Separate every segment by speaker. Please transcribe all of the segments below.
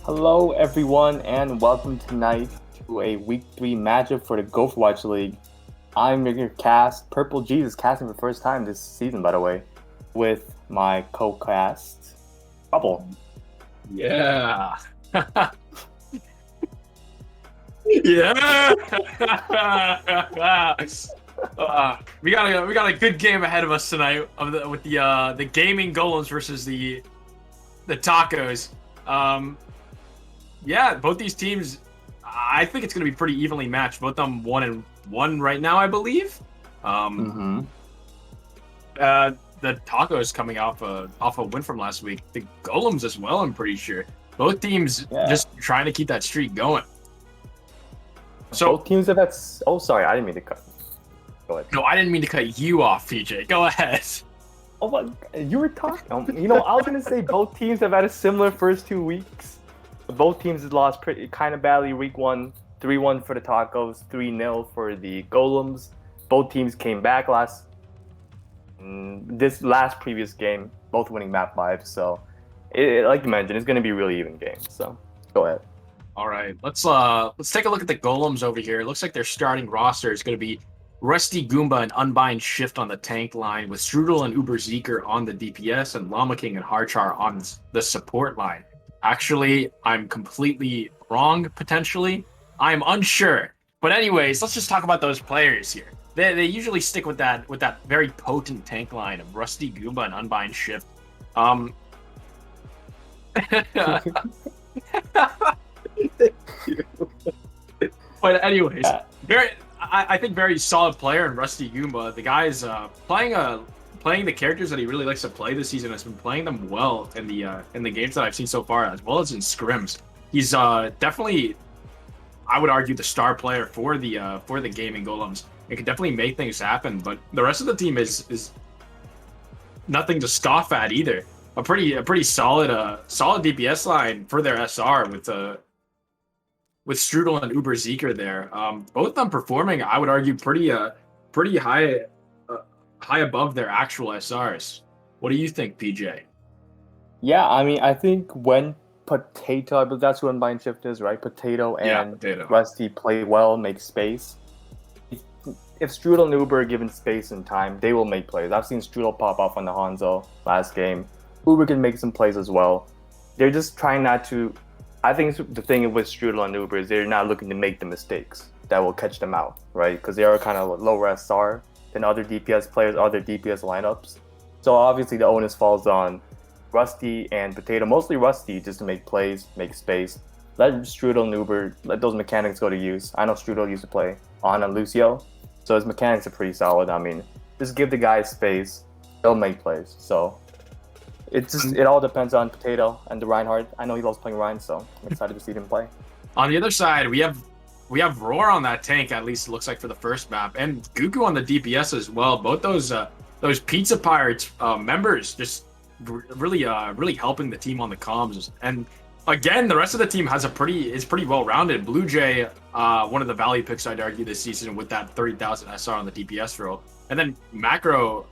Speaker 1: Hello, everyone, and welcome tonight to a Week 3 matchup for the Gopherwatch League. I'm your cast, Purple Jesus, casting for the first time this season, by the way, with my co-cast, Bubble.
Speaker 2: Yeah. Yeah. We got a good game ahead of us tonight with the gaming golems versus the tacos. Yeah, both these teams, I think it's going to be pretty evenly matched. Both of them 1-1 right now, I believe.
Speaker 1: Mm-hmm.
Speaker 2: The tacos coming off a win from last week. The golems as well, I'm pretty sure. Both teams just trying to keep that streak going. So
Speaker 1: both teams have had. Oh, sorry, I didn't mean to cut. Go ahead.
Speaker 2: No, I didn't mean to cut you off, PJ. Go ahead.
Speaker 1: Oh, but you were talking. I was gonna say both teams have had a similar first 2 weeks. Both teams have lost kind of badly. Week 1, 3-1 for the Tacos, 3-0 for the Golems. Both teams came back this last previous game, both winning map 5. So, like you mentioned, it's gonna be a really even game. So, go ahead.
Speaker 2: All right, let's take a look at the Golems over here. It looks like their starting roster is going to be Rusty Goomba and Unbind Shift on the tank line, with Strudel and Uber Zeker on the DPS, and Llama King and Harchar on the support line. Actually, I'm completely wrong, potentially. I'm unsure. But anyways, let's just talk about those players here. They usually stick with that very potent tank line of Rusty Goomba and Unbind Shift. But anyways, I think very solid player in Rusty Goomba. The guy's playing the characters that he really likes to play this season. Has been playing them well in the games that I've seen so far, as well as in scrims. He's definitely, I would argue, the star player for the gaming golems. It can definitely make things happen. But the rest of the team is nothing to scoff at either. A pretty solid DPS line for their SR with Strudel and Uber Zeker there. Both of them performing, I would argue, pretty high above their actual SRs. What do you think, PJ?
Speaker 1: Yeah, I mean, I think when Potato, I believe that's who Unbind Shift is, right? Potato and Rusty play well, make space. If Strudel and Uber are given space and time, they will make plays. I've seen Strudel pop off on the Hanzo last game. Uber can make some plays as well. They're just trying not to. I think the thing with Strudel and Uber is they're not looking to make the mistakes that will catch them out, right? Because they are kind of lower SR than other DPS players, other DPS lineups. So obviously the onus falls on Rusty and Potato, mostly Rusty, just to make plays, make space. Let Strudel and Uber, let those mechanics go to use. I know Strudel used to play on Lucio, so his mechanics are pretty solid. I mean, just give the guys space, they'll make plays. So it all depends on Potato and the Reinhardt. I know he loves playing Rein, so I'm excited to see him play.
Speaker 2: On the other side, we have Roar on that tank, at least it looks like, for the first map, and Gugu on the DPS as well. Both those Pizza Pirates members just really helping the team on the comms. And again, the rest of the team is pretty well rounded. Blue Jay, one of the value picks, I'd argue, this season with that 30,000 SR on the DPS role. And then Macro,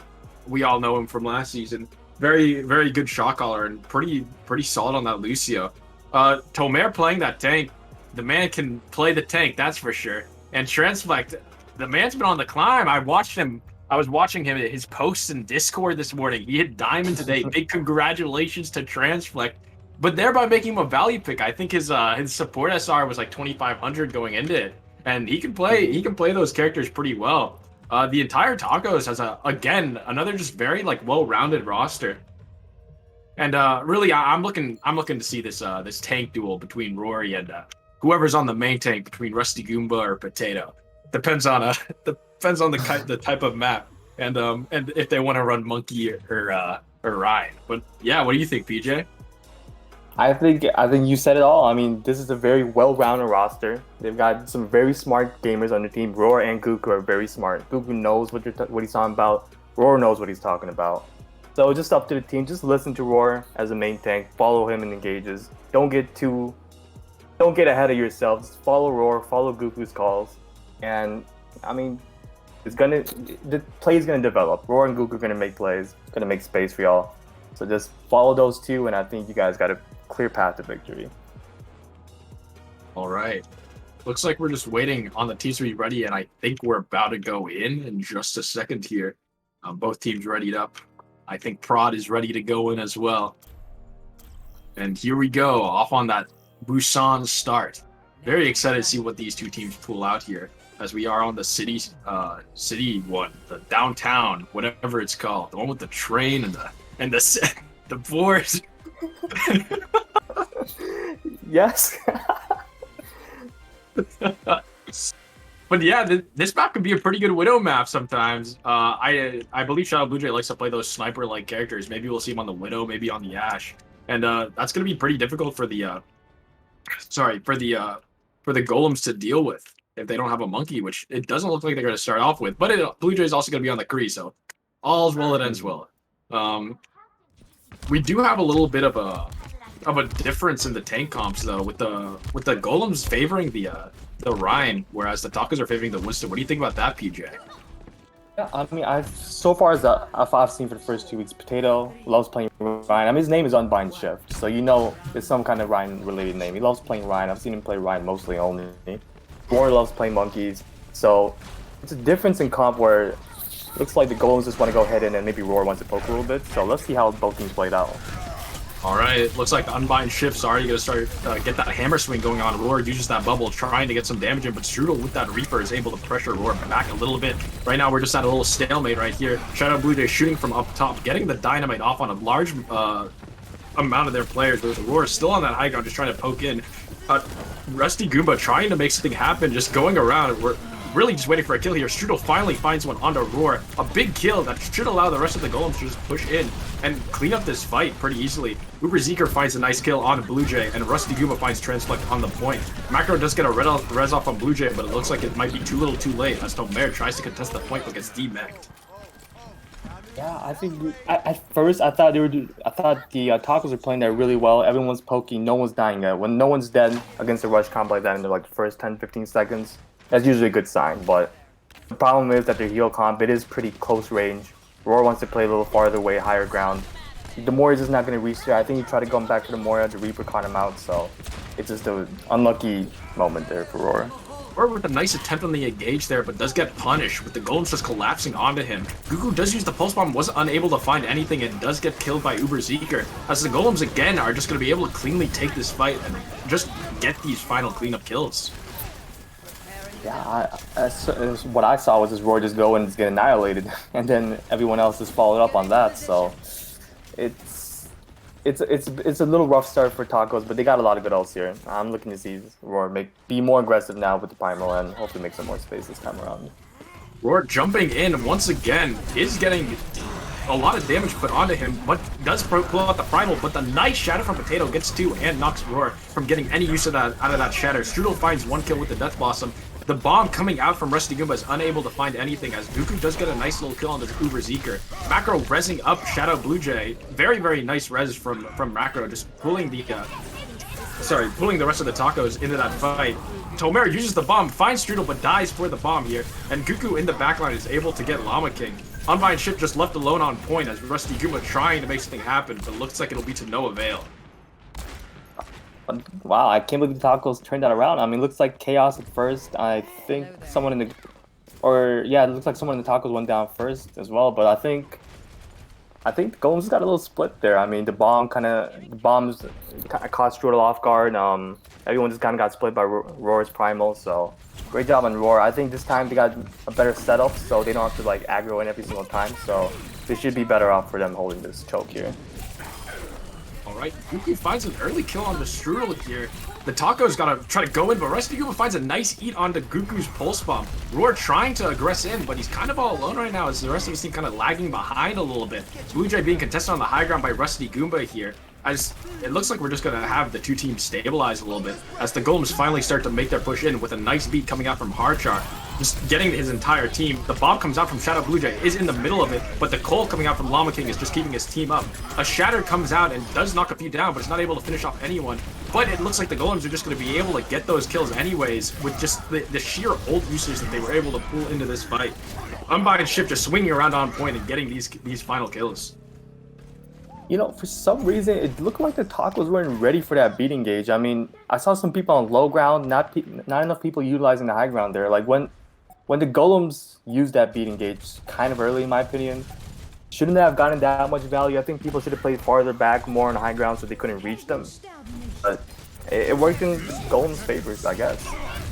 Speaker 2: we all know him from last season. Very, very good shot caller and pretty solid on that Lucio. Tomer playing that tank. The man can play the tank, that's for sure. And Transflect, the man's been on the climb. I was watching him at his posts in Discord this morning. He hit Diamond today. Big congratulations to Transflect. But thereby making him a value pick. I think his support SR was like 2,500 going into it. And he can play those characters pretty well. The entire Tacos has another just very well-rounded roster. And really, I'm looking to see this tank duel between Rory and whoever's on the main tank, between Rusty Goomba or Potato. Depends on the type of map and if they want to run Monkey or Ryan. But yeah, what do you think, PJ?
Speaker 1: I think you said it all. I mean, this is a very well-rounded roster. They've got some very smart gamers on the team. Roar and Gugu are very smart. Gugu knows what he's talking about. Roar knows what he's talking about. So just up to the team. Just listen to Roar as a main tank. Follow him in engages. Don't get ahead of yourselves. Follow Roar. Follow Gugu's calls. And I mean, the play is gonna develop. Roar and Gugu are gonna make plays. It's gonna make space for y'all. So just follow those two, and I think you guys got a clear path to victory.
Speaker 2: All right. Looks like we're just waiting on the teams to be ready, and I think we're about to go in just a second here. Both teams readied up. I think Prod is ready to go in as well. And here we go, off on that Busan start. Very excited to see what these two teams pull out here, as we are on the city one, the downtown, whatever it's called, the one with the train and the boards.
Speaker 1: Yes.
Speaker 2: But yeah, this map could be a pretty good Widow map sometimes. I believe Shadow Blue Jay likes to play those sniper-like characters. Maybe we'll see him on the Widow, maybe on the Ashe, and that's gonna be pretty difficult for the Golems to deal with if they don't have a monkey, which it doesn't look like they're gonna start off with. But Blue Jay is also gonna be on the Kree, so all's well that ends well. We do have a little bit of a difference in the tank comps though, with the Golems favoring the Rhine, whereas the Tacos are favoring the Winston. What do you think about that, PJ?
Speaker 1: Yeah, I mean, I've seen for the first 2 weeks, Potato loves playing Rhine. I mean, his name is Unbind Shift, so you know it's some kind of Rhine-related name. He loves playing Rhine. I've seen him play Rhine mostly only. Roar loves playing monkeys, so it's a difference in comp where it looks like the Golems just want to go ahead in and maybe Roar wants to poke a little bit. So let's see how both teams played out.
Speaker 2: All right, looks like the Unbind Shift's already going to start get that hammer swing going on. Roar uses that bubble, trying to get some damage in, but Strudel with that Reaper is able to pressure Roar back a little bit. Right now, we're just at a little stalemate right here. Shadow Blue Jay shooting from up top, getting the dynamite off on a large amount of their players. But Roar is still on that high ground, just trying to poke in. Rusty Goomba trying to make something happen, just going around. We're really just waiting for a kill here. Strudel finally finds one onto Roar. A big kill that should allow the rest of the Golems to just push in and clean up this fight pretty easily. Uberzeeker finds a nice kill on Blue Jay, and Rusty Goomba finds Transflect on the point. Macro does get a res off on Blue Jay, but it looks like it might be too little too late as Tomer tries to contest the point but gets demeched.
Speaker 1: Yeah, I think at first I thought the Tacos were playing that really well. Everyone's poking, no one's dying yet. When no one's dead against a rush comp like that in the first 10-15 seconds, that's usually a good sign. But the problem is that their heal comp, it is pretty close range. Roar wants to play a little farther away, higher ground. The Moria's just not going to reach there. I think he tried to go back for the Moria, the Reaper caught him out, so it's just an unlucky moment there for Roar.
Speaker 2: Roar with a nice attempt on the engage there, but does get punished with the Golems just collapsing onto him. Gugu does use the Pulse Bomb, was unable to find anything, and does get killed by Uberzeeker, as the Golems again are just going to be able to cleanly take this fight and just get these final cleanup kills.
Speaker 1: Yeah, what I saw was this Roar just go and just get annihilated, and then everyone else just followed up on that. So it's a little rough start for Tacos, but they got a lot of good ults here. I'm looking to see Roar be more aggressive now with the Primal and hopefully make some more space this time around.
Speaker 2: Roar jumping in once again is getting a lot of damage put onto him, but does pull out the Primal, but the nice Shatter from Potato gets 2 and knocks Roar from getting any use of that out of that Shatter. Strudel finds 1 kill with the Death Blossom. The bomb coming out from Rusty Goomba is unable to find anything, as Dooku does get a nice little kill on the Uberzeeker. Macro resing up Shadow Blue Jay. Very, very nice res from Macro, just pulling the rest of the Tacos into that fight. Tomer uses the bomb, finds Strudel, but dies for the bomb here, and Gugu in the backline is able to get Llama King. Unbind Ship just left alone on point as Rusty Goomba trying to make something happen, but looks like it'll be to no avail.
Speaker 1: Wow, I can't believe the Tacos turned that around. I mean, it looks like chaos at first. I think someone in the... it looks like someone in the Tacos went down first as well, but I think the Golems got a little split there. I mean, the bombs kind of caught Strudel off guard. Everyone just kind of got split by Roar's Primal, so great job on Roar. I think this time they got a better setup, so they don't have to aggro in every single time, so they should be better off for them holding this choke here.
Speaker 2: Alright, Gugu finds an early kill on the Strudel here. The Taco's gotta try to go in, but Rusty Goomba finds a nice eat onto Gugu's Pulse Bomb. Roar trying to aggress in, but he's kind of all alone right now as the rest of his team kind of lagging behind a little bit. Blue Jay being contested on the high ground by Rusty Goomba here. As it looks like we're just going to have the two teams stabilize a little bit as the Golems finally start to make their push in with a nice beat coming out from Harchar. Just getting his entire team. The bomb comes out from Shadow Blue Jay, is in the middle of it, but the Cole coming out from Llama King is just keeping his team up. A Shatter comes out and does knock a few down, but it's not able to finish off anyone. But it looks like the Golems are just going to be able to get those kills anyways with just the sheer ult usage that they were able to pull into this fight. Unbind Ship just swinging around on point and getting these final kills.
Speaker 1: For some reason, it looked like the tacos weren't ready for that beating gauge. I mean, I saw some people on low ground, not enough people utilizing the high ground there. Like when the golems used that beating gauge kind of early, in my opinion, shouldn't have gotten that much value. I think people should have played farther back, more on the high ground, so they couldn't reach them. But it worked in golem's favors, I guess.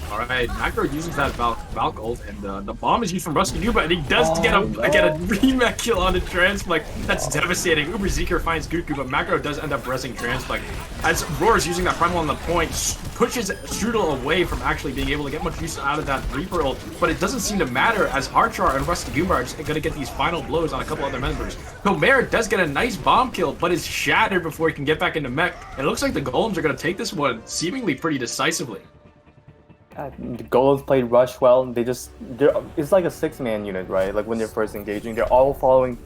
Speaker 2: All right, Macro uses that Valk ult, and the bomb is used from Rusty Uber, and he does get a remake kill on the Transplex. That's devastating. Uber Zeker finds Goku, but Macro does end up resing Transplex. As Roar is using that primal on the point, pushes Strudel away from actually being able to get much use out of that Reaper ult, but it doesn't seem to matter as Harchar and Rusty Goomba are just going to get these final blows on a couple other members. Homer does get a nice bomb kill, but is shattered before he can get back into mech, and it looks like the Golems are going to take this one seemingly pretty decisively.
Speaker 1: The Golems played Rush well. It's like a 6-man unit, right? Like when they're first engaging, they're all following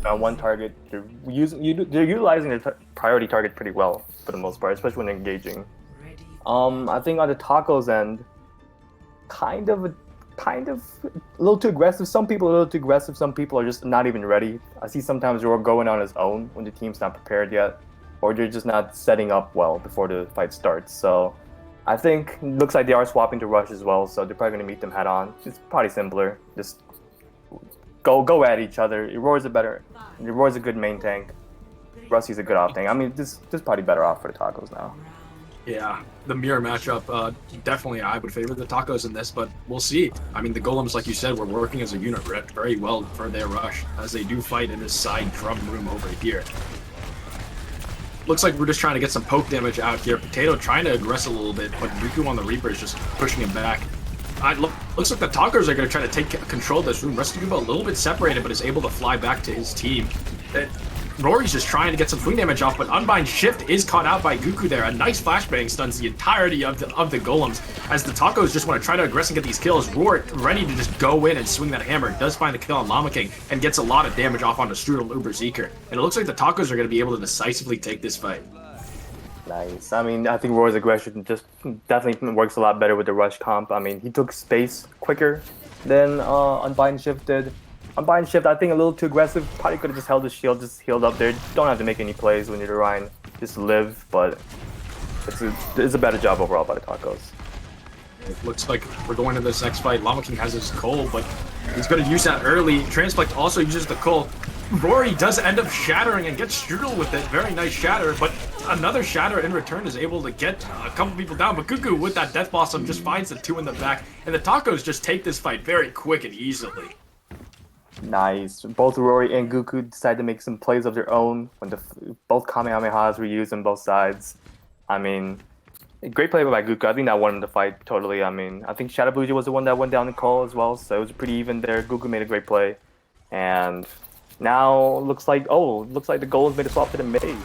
Speaker 1: on one target. They're utilizing their priority target pretty well for the most part, especially when they're engaging. I think on the Tacos end, kind of a little too aggressive. Some people are a little too aggressive. Some people are just not even ready. I see sometimes Roar going on his own when the team's not prepared yet, or they're just not setting up well before the fight starts. So I think it looks like they are swapping to Rush as well, so they're probably going to meet them head on. It's probably simpler. Just go at each other. Roar's a good main tank. Rusty's a good off tank. I mean, this probably better off for the Tacos now.
Speaker 2: Yeah, the mirror matchup, definitely I would favor the Tacos in this, but we'll see. I mean, the Golems, like you said, were working as a unit very well for their rush, as they do fight in this side drum room over here. Looks like we're just trying to get some poke damage out here. Potato trying to aggress a little bit, but Riku on the Reaper is just pushing him back. Looks like the Tacos are going to try to take control of this room. Rescue a little bit separated, but is able to fly back to his team. Rory's just trying to get some swing damage off, but Unbind Shift is caught out by Goku there. A nice flashbang stuns the entirety of the Golems, as the Tacos just want to try to aggress and get these kills. Roar ready to just go in and swing that hammer. Does find the kill on Llama King and gets a lot of damage off onto Strudel and Uber Zeker. And it looks like the Tacos are going to be able to decisively take this fight.
Speaker 1: Nice. I mean, I think Roar's aggression just definitely works a lot better with the Rush comp. I mean, he took space quicker than Unbind Shift did. Unbind Shift, I think a little too aggressive. Probably could have just held his shield, just healed up there. Don't have to make any plays when you're Ryan. Just live, but it's a better job overall by the Tacos.
Speaker 2: It looks like we're going to this next fight. Llama King has his Cole, but he's going to use that early. Transplex also uses the Cole. Rory does end up shattering and gets Strudel with it. Very nice shatter, but another shatter in return is able to get a couple people down. But Cuckoo with that Death Blossom just finds the 2 in the back, and the Tacos just take this fight very quick and easily.
Speaker 1: Nice. Both Rory and Goku decide to make some plays of their own when both Kamehamehas were used on both sides. I mean, great play by Goku. I think that won him the fight totally. I mean, I think Shadow Bluja was the one that went down in call as well, so it was pretty even there. Goku made a great play. And now looks like the Golems made a swap to the May.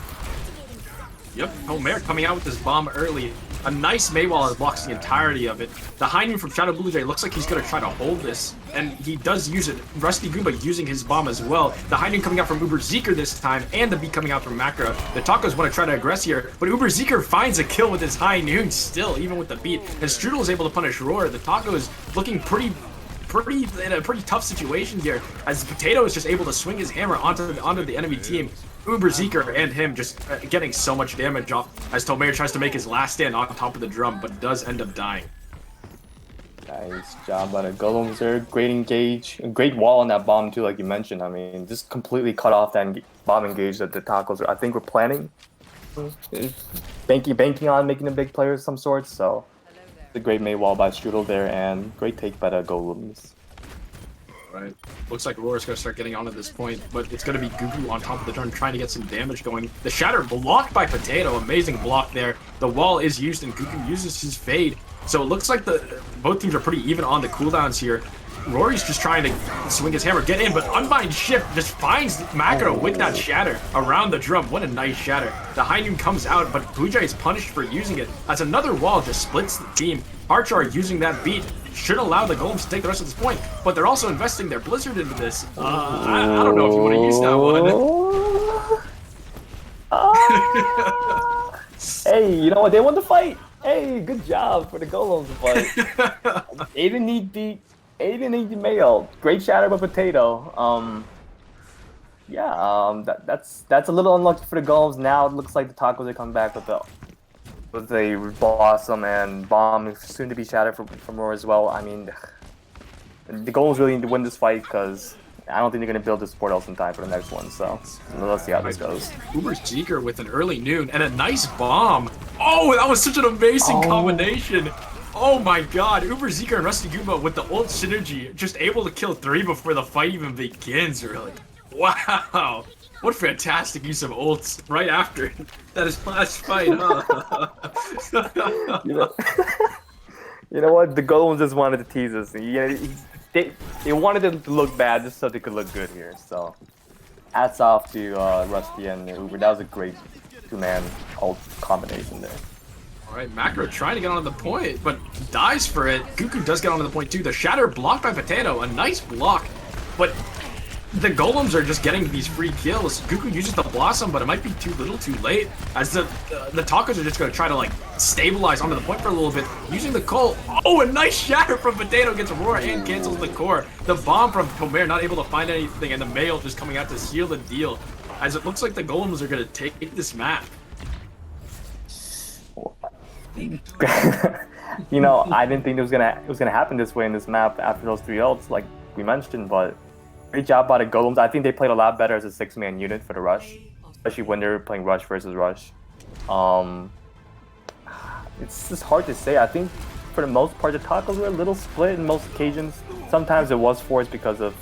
Speaker 2: Yep, Homer coming out with this bomb early. A nice Maywall that blocks the entirety of it. The Hainyun from Shadow Blue Jay looks like he's going to try to hold this, and he does use it. Rusty Goomba using his bomb as well. The Hainyun coming out from Uber Zeker this time, and the beat coming out from Macro. The Tacos want to try to aggress here, but Uber Zeker finds a kill with his Hainyun still, even with the beat. And Strudel is able to punish Roar. The Tacos looking in a pretty tough situation here, as Potato is just able to swing his hammer onto the enemy team. Uber Zeker and him just getting so much damage off as Tomer tries to make his last stand on top of the drum, but does end up dying.
Speaker 1: Nice job by the Golems there. Great engage. Great wall on that bomb too, like you mentioned. I mean, just completely cut off that bomb engage that the Tacos I think were planning. Banking on making a big player of some sort, so a great May wall by Strudel there, and great take by the Golems.
Speaker 2: Right. Looks like Roar's going to start getting on at this point, but it's going to be Gugu on top of the turn trying to get some damage going. The Shatter blocked by Potato. Amazing block there. The wall is used, and Gugu uses his Fade. So it looks like both teams are pretty even on the cooldowns here. Rory's just trying to swing his hammer, get in, but Unbind Shift just finds Macro with that Shatter around the drum. What a nice Shatter. The Hainyun comes out, but Blue Jay is punished for using it, as another wall just splits the team. Archar using that beat should allow the Golems to take the rest of this point, but they're also investing their Blizzard into this. I don't know if you want to use that one.
Speaker 1: Hey, you know what? They won the fight. Hey, good job for the Golems fight. Aiden need the male. Great shatter by Potato. Yeah, that's a little unlucky for the Golems. Now it looks like the Tacos are coming back with a Blossom and Bomb, soon to be Shatter from Roar as well. I mean, the Golems really need to win this fight because I don't think they're going to build the support else in time for the next one. So let's see how this goes.
Speaker 2: Uberseeker with an early noon and a nice bomb. Oh, that was such an amazing combination. Oh my god, Uberseeker and Rusty Goomba with the ult synergy, just able to kill 3 before the fight even begins, really. Wow. What fantastic use of ults right after that is last fight, huh?
Speaker 1: You know what? The Golems just wanted to tease us. They wanted it to look bad just so they could look good here. So, hats off to Rusty and Uber. That was a great 2-man ult combination there.
Speaker 2: Alright, Macro trying to get onto the point, but dies for it. Goku does get onto the point too. The Shatter blocked by Potato, a nice block, but the Golems are just getting these free kills. Goku uses the Blossom, but it might be too little too late, as the Tacos are just going to try to like stabilize onto the point for a little bit, using the Colt. Oh, a nice Shatter from Potato gets Aurora and cancels the core. The bomb from Tomer not able to find anything, and the Mail just coming out to seal the deal, as it looks like the Golems are going to take this map.
Speaker 1: You know, I didn't think it was gonna happen this way in this map after those 3 ults, like we mentioned. But great job by the Golems. I think they played a lot better as a 6-man unit for the rush, especially when they're playing rush versus rush. It's just hard to say. I think for the most part, the Tacos were a little split in most occasions. Sometimes it was forced because of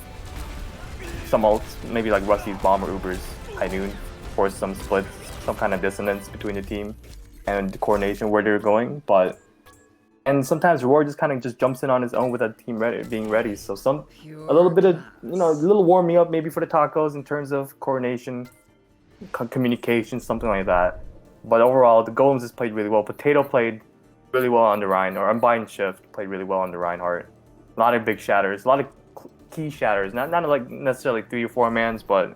Speaker 1: some ults, maybe like Rusty's Bomb or Uber's High Noon, forced some splits, some kind of dissonance between the team and the coordination where they're going. And sometimes Roar just kind of just jumps in on his own with a team being ready. So a little bit of, a little warming up maybe for the Tacos in terms of coordination, communication, something like that. But overall, the Golems just played really well. Potato played really well on the Rhine, or Unbind Shift played really well on the Reinhardt. A lot of big shatters, a lot of key shatters. Not like necessarily 3 or 4 mans, but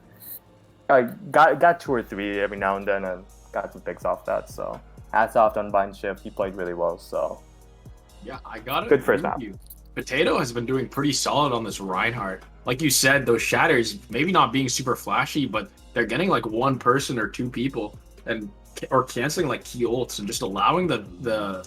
Speaker 1: got 2 or 3 every now and then and got some picks off that. So hats off to Unbind Shift. He played really well. So
Speaker 2: yeah, I got it.
Speaker 1: Good first map.
Speaker 2: Potato has been doing pretty solid on this Reinhardt. Like you said, those shatters maybe not being super flashy, but they're getting like 1 person or 2 people or canceling like key ults and just allowing the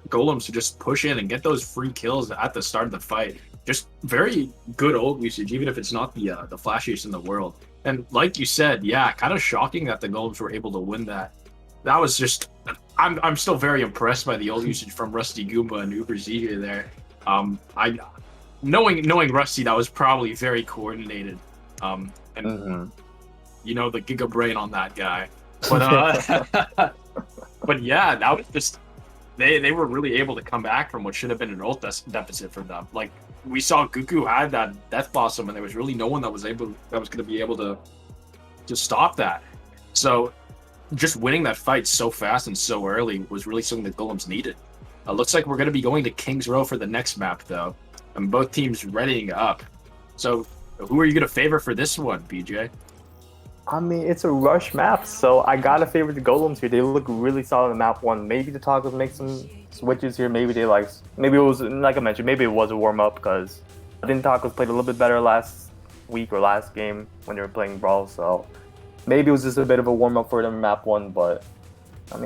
Speaker 2: Golems to just push in and get those free kills at the start of the fight. Just very good ult usage, even if it's not the flashiest in the world. And like you said, yeah, kind of shocking that the Golems were able to win that. That was just, I'm still very impressed by the ult usage from Rusty Goomba and Uberseeker there. Knowing Rusty, that was probably very coordinated. You know, the Giga Brain on that guy. But but yeah, that was just they were really able to come back from what should have been an ult deficit for them. Like we saw Goku had that Death Blossom, and there was really no one that was going to be able to stop that. So just winning that fight so fast and so early was really something the Golems needed. Looks like we're going to be going to King's Row for the next map, though, and both teams readying up. So who are you going to favor for this one, BJ?
Speaker 1: I mean, it's a rush map, so I gotta favor the Golems here. They look really solid in map 1. Maybe the Tacos make some switches here. Maybe it was, like I mentioned, maybe it was a warm-up because I think Tacos played a little bit better last week or last game when they were playing Brawl, so maybe it was just a bit of a warm-up for them in map 1, but I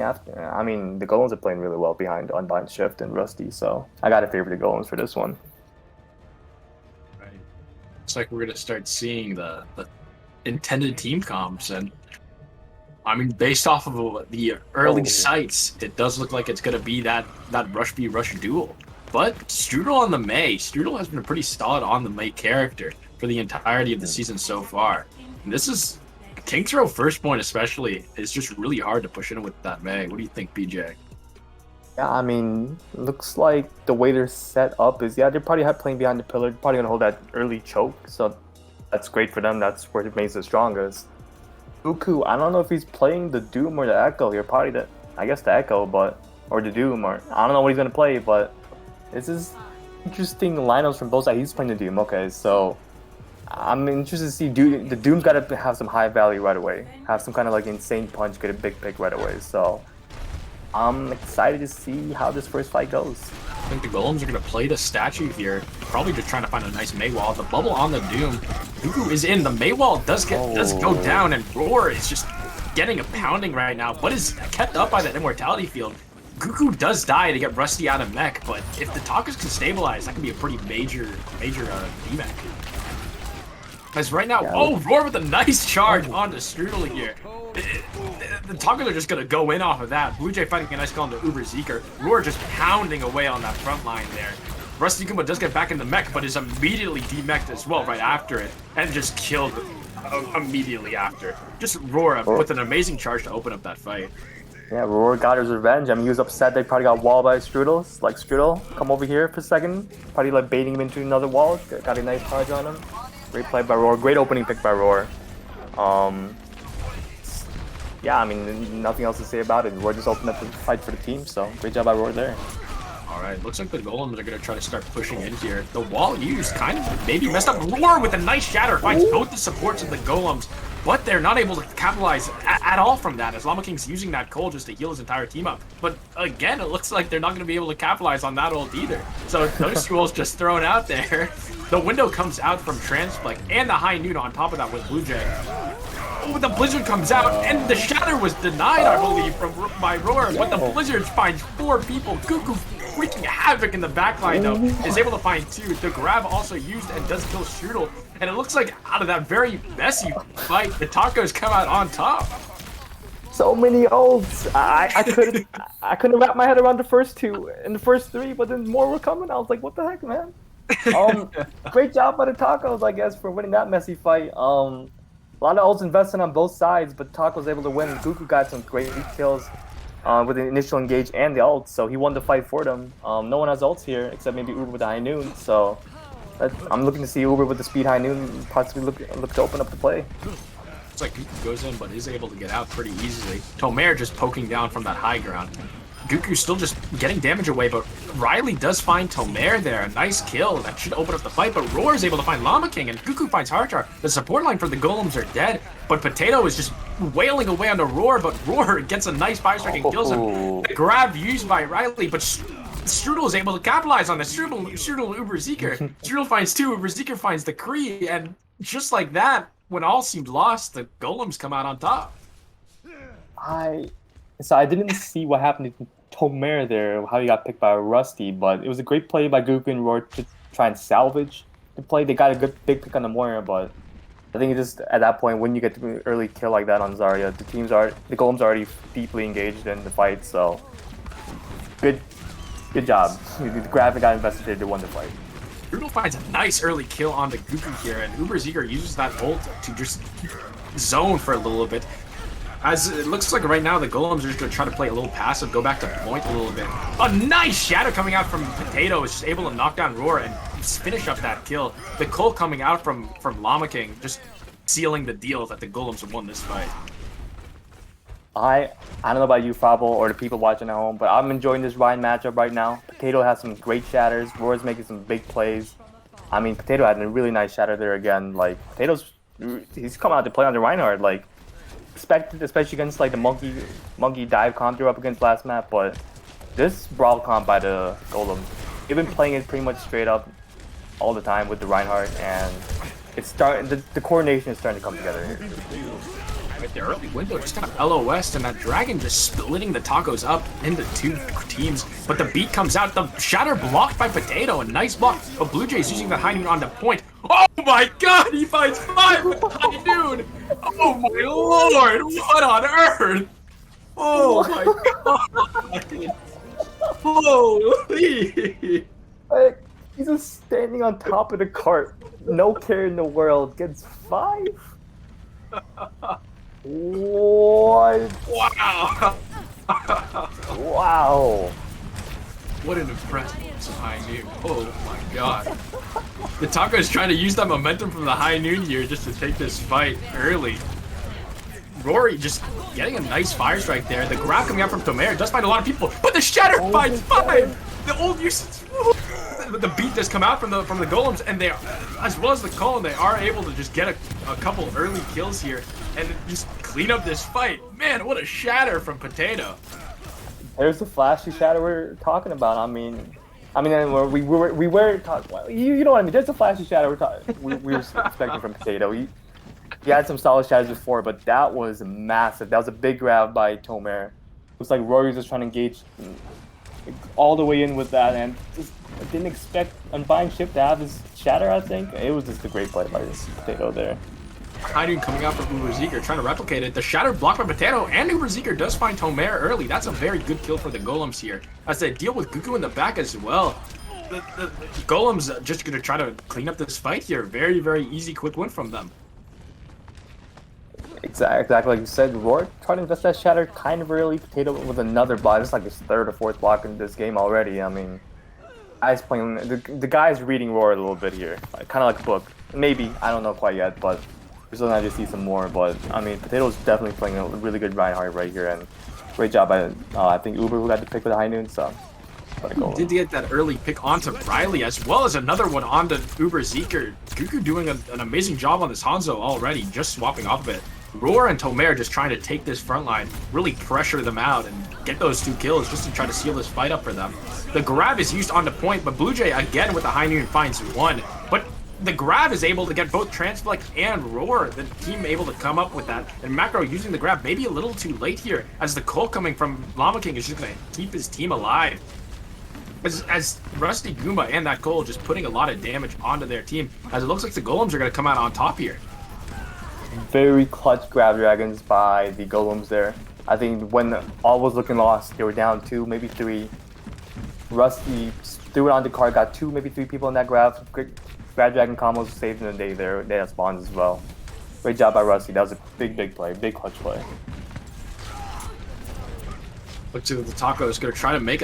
Speaker 1: mean, the Golems are playing really well behind Unbind Shift and Rusty, so I gotta favor the Golems for this one.
Speaker 2: Right. Looks like we're gonna start seeing the intended team comps, and I mean, based off of the early sights, it does look like it's gonna be that Rush B Rush duel. But Strudel on the Mei. Strudel has been pretty solid on the Mei character for the entirety of the season so far. And this is King's Row first point especially is just really hard to push in with that Mei. What do you think, BJ?
Speaker 1: Yeah, I mean, looks like the way they're set up is, they're probably playing behind the pillar. They're probably gonna hold that early choke, so that's great for them. That's where it makes it strongest. Goku, I don't know if he's playing the Doom or the Echo here. Probably the Echo, or the Doom, or I don't know what he's gonna play. But this is interesting lineups from both sides. He's playing the Doom. Okay, so I'm interested to see the Doom's got to have some high value right away. Have some kind of like insane punch, get a big pick right away. So I'm excited to see how this first fight goes.
Speaker 2: I think the Golems are going to play the statue here, probably just trying to find a nice Mei wall. The bubble on the Doom Gugu is in. The Maywall does go down, and Roar is just getting a pounding right now, but is kept up by that Immortality Field. Gugu does die to get Rusty out of mech, but if the Tacos can stabilize, that can be a pretty major D-mech. As right now, Roar with a nice charge onto Strudel here. The Tacos are just going to go in off of that. Blue Jay fighting a nice call into Uber Zeker. Roar just pounding away on that front line there. Rusty Goomba does get back in the mech, but is immediately demeched as well right after it, and just killed immediately after. Just Roar with an amazing charge to open up that fight.
Speaker 1: Yeah, Roar got his revenge. I mean, he was upset they probably got walled by Strudel. Like, Strudel, come over here for a second. Probably like baiting him into another wall. Got a nice charge on him. Great play by Roar. Great opening pick by Roar. Yeah, I mean, nothing else to say about it. Roar just opened up the fight for the team, so great job by Roar there.
Speaker 2: Alright, looks like the Golems are going to try to start pushing in here. The wall used kind of maybe messed up. Roar with a nice shatter finds both the supports of the Golems, but they're not able to capitalize at all from that, as Llama King's using that coal just to heal his entire team up. But again, it looks like they're not going to be able to capitalize on that ult either. So those scrolls just thrown out there. The window comes out from Transplex, and the High Noon on top of that with Blue Jay. Oh, the Blizzard comes out, and the Shatter was denied, I believe, by Roar, but the Blizzard finds 4 people. Gugu wreaking havoc in the backline, though, is able to find 2. The grab also used and does kill Strudel, and it looks like out of that very messy fight, the Tacos come out on top.
Speaker 1: So many ults. I couldn't wrap my head around the first 2 and the first 3, but then more were coming. I was like, what the heck, man? Great job by the Tacos, I guess, for winning that messy fight. A lot of ults invested on both sides, but Taco was able to win. Gugu got some great kills with the initial engage and the ult, so he won the fight for them. No one has ults here except maybe Uber with the High Noon, so I'm looking to see Uber with the speed High Noon possibly look to open up the play.
Speaker 2: It's like Gugu goes in, but is able to get out pretty easily. Tomer just poking down from that high ground. Gugu's still just getting damage away, but Riley does find Tomer there. A nice kill. That should open up the fight, but Roar is able to find Llama King, and Gugu finds Hardchar. The support line for the Golems are dead, but Potato is just wailing away on the Roar, but Roar gets a nice fire strike and kills him. The grab used by Riley, but Strudel is able to capitalize on this. Strudel Uber Zeker. Strudel finds 2, Uber Zeker finds the Kree, and just like that, when all seemed lost, the Golems come out on top.
Speaker 1: So I didn't see what happened to Tomer there, how he got picked by Rusty, but it was a great play by Gugu and Roar to try and salvage the play. They got a good big pick on the Moira, but I think it's just at that point when you get to an early kill like that on Zarya, the Golems are already deeply engaged in the fight. So good job. The graphic got investigated, they won the fight.
Speaker 2: Strudel finds a nice early kill on the Gugu here, and Uber Zeker uses that ult to just zone for a little bit. As it looks like right now, the Golems are just going to try to play a little passive, go back to point a little bit. A nice shadow coming out from Potato is just able to knock down Roar and finish up that kill. The Cole coming out from Llama King, just sealing the deal that the Golems have won this fight.
Speaker 1: I don't know about you, Fabo, or the people watching at home, but I'm enjoying this Ryan matchup right now. Potato has some great shatters. Roar's making some big plays. I mean, Potato had a really nice shatter there again. Like, he's coming out to play on the Reinhardt, like, expected, especially against like the monkey dive comp threw up against last map, but this brawl comp by the Golems, they've been playing it pretty much straight up all the time with the Reinhardt, and it's the coordination is starting to come together here.
Speaker 2: With the early window just kind of LOS, and that Dragon just splitting the Tacos up into 2 teams, but the beat comes out. The shatter blocked by Potato, a nice block, but Blue Jay's using the High Noon on the point. Oh my god, he finds 5 with the High Noon! Oh my lord, what on earth? Oh my god! Holy!
Speaker 1: Like, he's just standing on top of the cart, no care in the world, gets 5? What?
Speaker 2: Wow!
Speaker 1: Wow!
Speaker 2: What an impressive High Noon. Oh my god. The Taco is trying to use that momentum from the High Noon here just to take this fight early. Rory just getting a nice fire strike there. The grab coming out from Tomer does find a lot of people, but the Shatter finds 5! The old usage. The beat does come out from the Golems, and they, as well as the Colin, they are able to just get a couple early kills here and just clean up this fight. Man, what a shatter from Potato.
Speaker 1: There's the flashy shatter we're talking about. I mean, I mean, we were talking. Well, you know what I mean. There's a flashy shadow we were expecting from Potato. He had some solid shadows before, but that was massive. That was a big grab by Tomer. Looks like Rory was just trying to engage all the way in with that, and just didn't expect Undying Shift to have his shatter. I think it was just a great play by this Potato there.
Speaker 2: Hiding coming out from Uberzeeker, trying to replicate it. The shatter blocked by Potato, and Uberzeeker does find Tomer early. That's a very good kill for the Golems here, as they deal with Gugu in the back as well. The Golems just going to try to clean up this fight here. Very, very easy, quick win from them.
Speaker 1: Exactly like you said, Roar tried to invest that shatter kind of early. Potato with another block. It's like his third or fourth block in this game already. I mean, the guy's reading Roar a little bit here, kind of like a book. Maybe, I don't know quite yet, but we're still gonna have to see some more. But I mean, Potato's definitely playing a really good Reinhardt right here, and great job by I think Uber who got the pick with the high noon. So
Speaker 2: did get that early pick onto Riley, as well as another one onto Uberzeeker. Gugu doing an amazing job on this Hanzo already, just swapping off of it. Roar and Tomer just trying to take this front line, really pressure them out and get those 2 kills just to try to seal this fight up for them. The grab is used on the point, but Blue Jay again with the high noon finds 1. But the grab is able to get both Transflex and Roar, the team able to come up with that. And Macro using the grab maybe a little too late here, as the call coming from Llama King is just going to keep his team alive. As Rusty Goomba and that goal just putting a lot of damage onto their team, as it looks like the Golems are going to come out on top here.
Speaker 1: Very clutch grab dragons by the Golems there. I think when all was looking lost, they were down 2, maybe 3. Rusty threw it on the card, got 2, maybe 3 people in that grab. Great grab dragon combos saved in the day there. They had spawns as well. Great job by Rusty. That was a big play, big clutch play.
Speaker 2: Looks like the Taco is going to try to make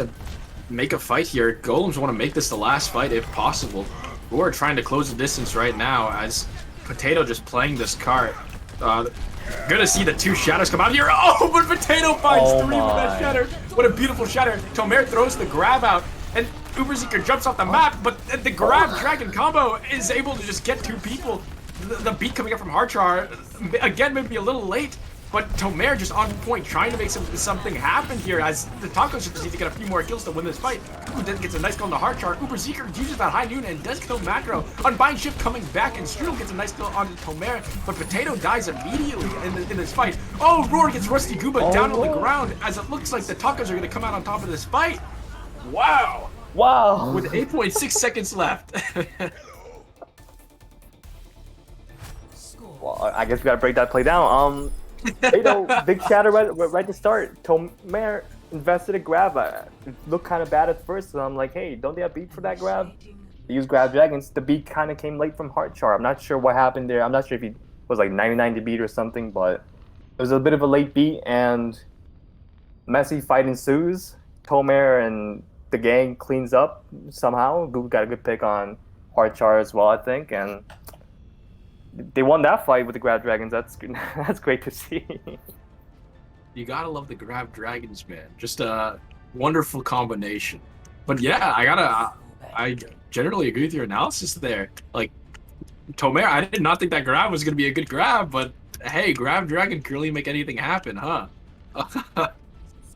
Speaker 2: a fight here. Golems want to make this the last fight if possible. We're trying to close the distance right now, as Potato just playing this card. Gonna see the 2 shadows come out here. Oh, but Potato finds 3 with that shatter. What a beautiful shatter. Tomer throws the grab out, and Uberzeeker jumps off the map, but the grab dragon combo is able to just get 2 people. The beat coming up from Harchar, again, maybe a little late, but Tomer just on point, trying to make something happen here, as the Tacos just need to get a few more kills to win this fight. Ooh, then gets a nice kill on the Harchar. Uberzeeker uses that high noon and does kill Macro. Unbind Shift coming back, and Strudel gets a nice kill onto Tomer, but Potato dies immediately in this fight. Oh, Roar gets Rusty Goomba down on the ground, as it looks like the Tacos are going to come out on top of this fight. Wow.
Speaker 1: Wow.
Speaker 2: With 8.6 seconds left.
Speaker 1: Well, I guess we gotta break that play down. Big shatter right to start. Tomer invested a grab. It looked kind of bad at first, so I'm like, hey, don't they have beat for that grab? They use grab dragons. The beat kind of came late from Harchar. I'm not sure what happened there. I'm not sure if he was like 99 to beat or something, but it was a bit of a late beat, and messy fight ensues. Tomer and the gang cleans up somehow. Google got a good pick on Harchar as well, I think, and they won that fight with the grab dragons. That's great to see.
Speaker 2: You gotta love the grab dragons, man. Just a wonderful combination. But yeah, I generally agree with your analysis there. Like, Tomer, I did not think that grab was gonna be a good grab, but hey, grab dragon can really make anything happen, huh?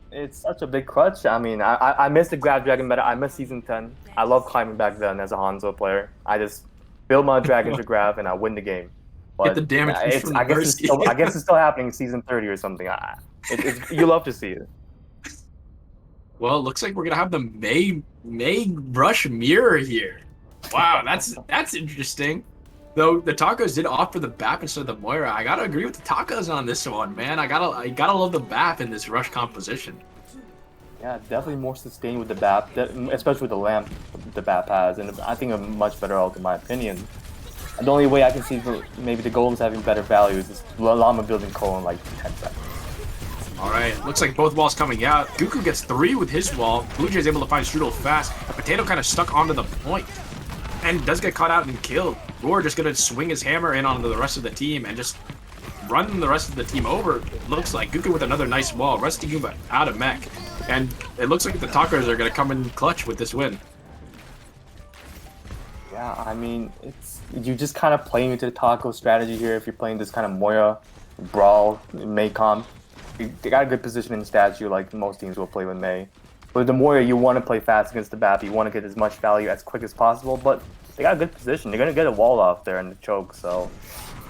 Speaker 1: It's such a big clutch. I mean, I miss the grab dragon meta. I miss season 10. I love climbing back then as a Hanzo player. I just build my dragon to grab and I win the game. But
Speaker 2: get the damage
Speaker 1: I guess it's still happening in season 30 or something. You love to see it.
Speaker 2: Well, it looks like we're gonna have the May Rush mirror here. Wow, that's interesting. Though the Tacos did opt for the BAP instead of the Moira, I gotta agree with the Tacos on this one, man. I gotta love the BAP in this Rush composition.
Speaker 1: Yeah, definitely more sustained with the BAP, especially with the lamp the BAP has, and I think a much better ult in my opinion. And the only way I can see maybe the Golems having better values is Llama building Cole in like 10 seconds.
Speaker 2: Alright, looks like both walls coming out. Goku gets 3 with his wall. Blue Jay's able to find Strudel fast. A Potato kind of stuck onto the point, and does get caught out and killed. Roar just gonna swing his hammer in onto the rest of the team and just run the rest of the team over. Looks like Goku with another nice wall. Rusty Goomba out of mech. And it looks like the Tacos are gonna come in clutch with this win.
Speaker 1: Yeah, I mean, you just kind of playing into the Taco strategy here if you're playing this kind of Moira, Brawl, May comp. They got a good position in statue like most teams will play with May. With the Moira, you want to play fast against the BAP. You want to get as much value as quick as possible, but they got a good position. They're going to get a wall off there in the choke, so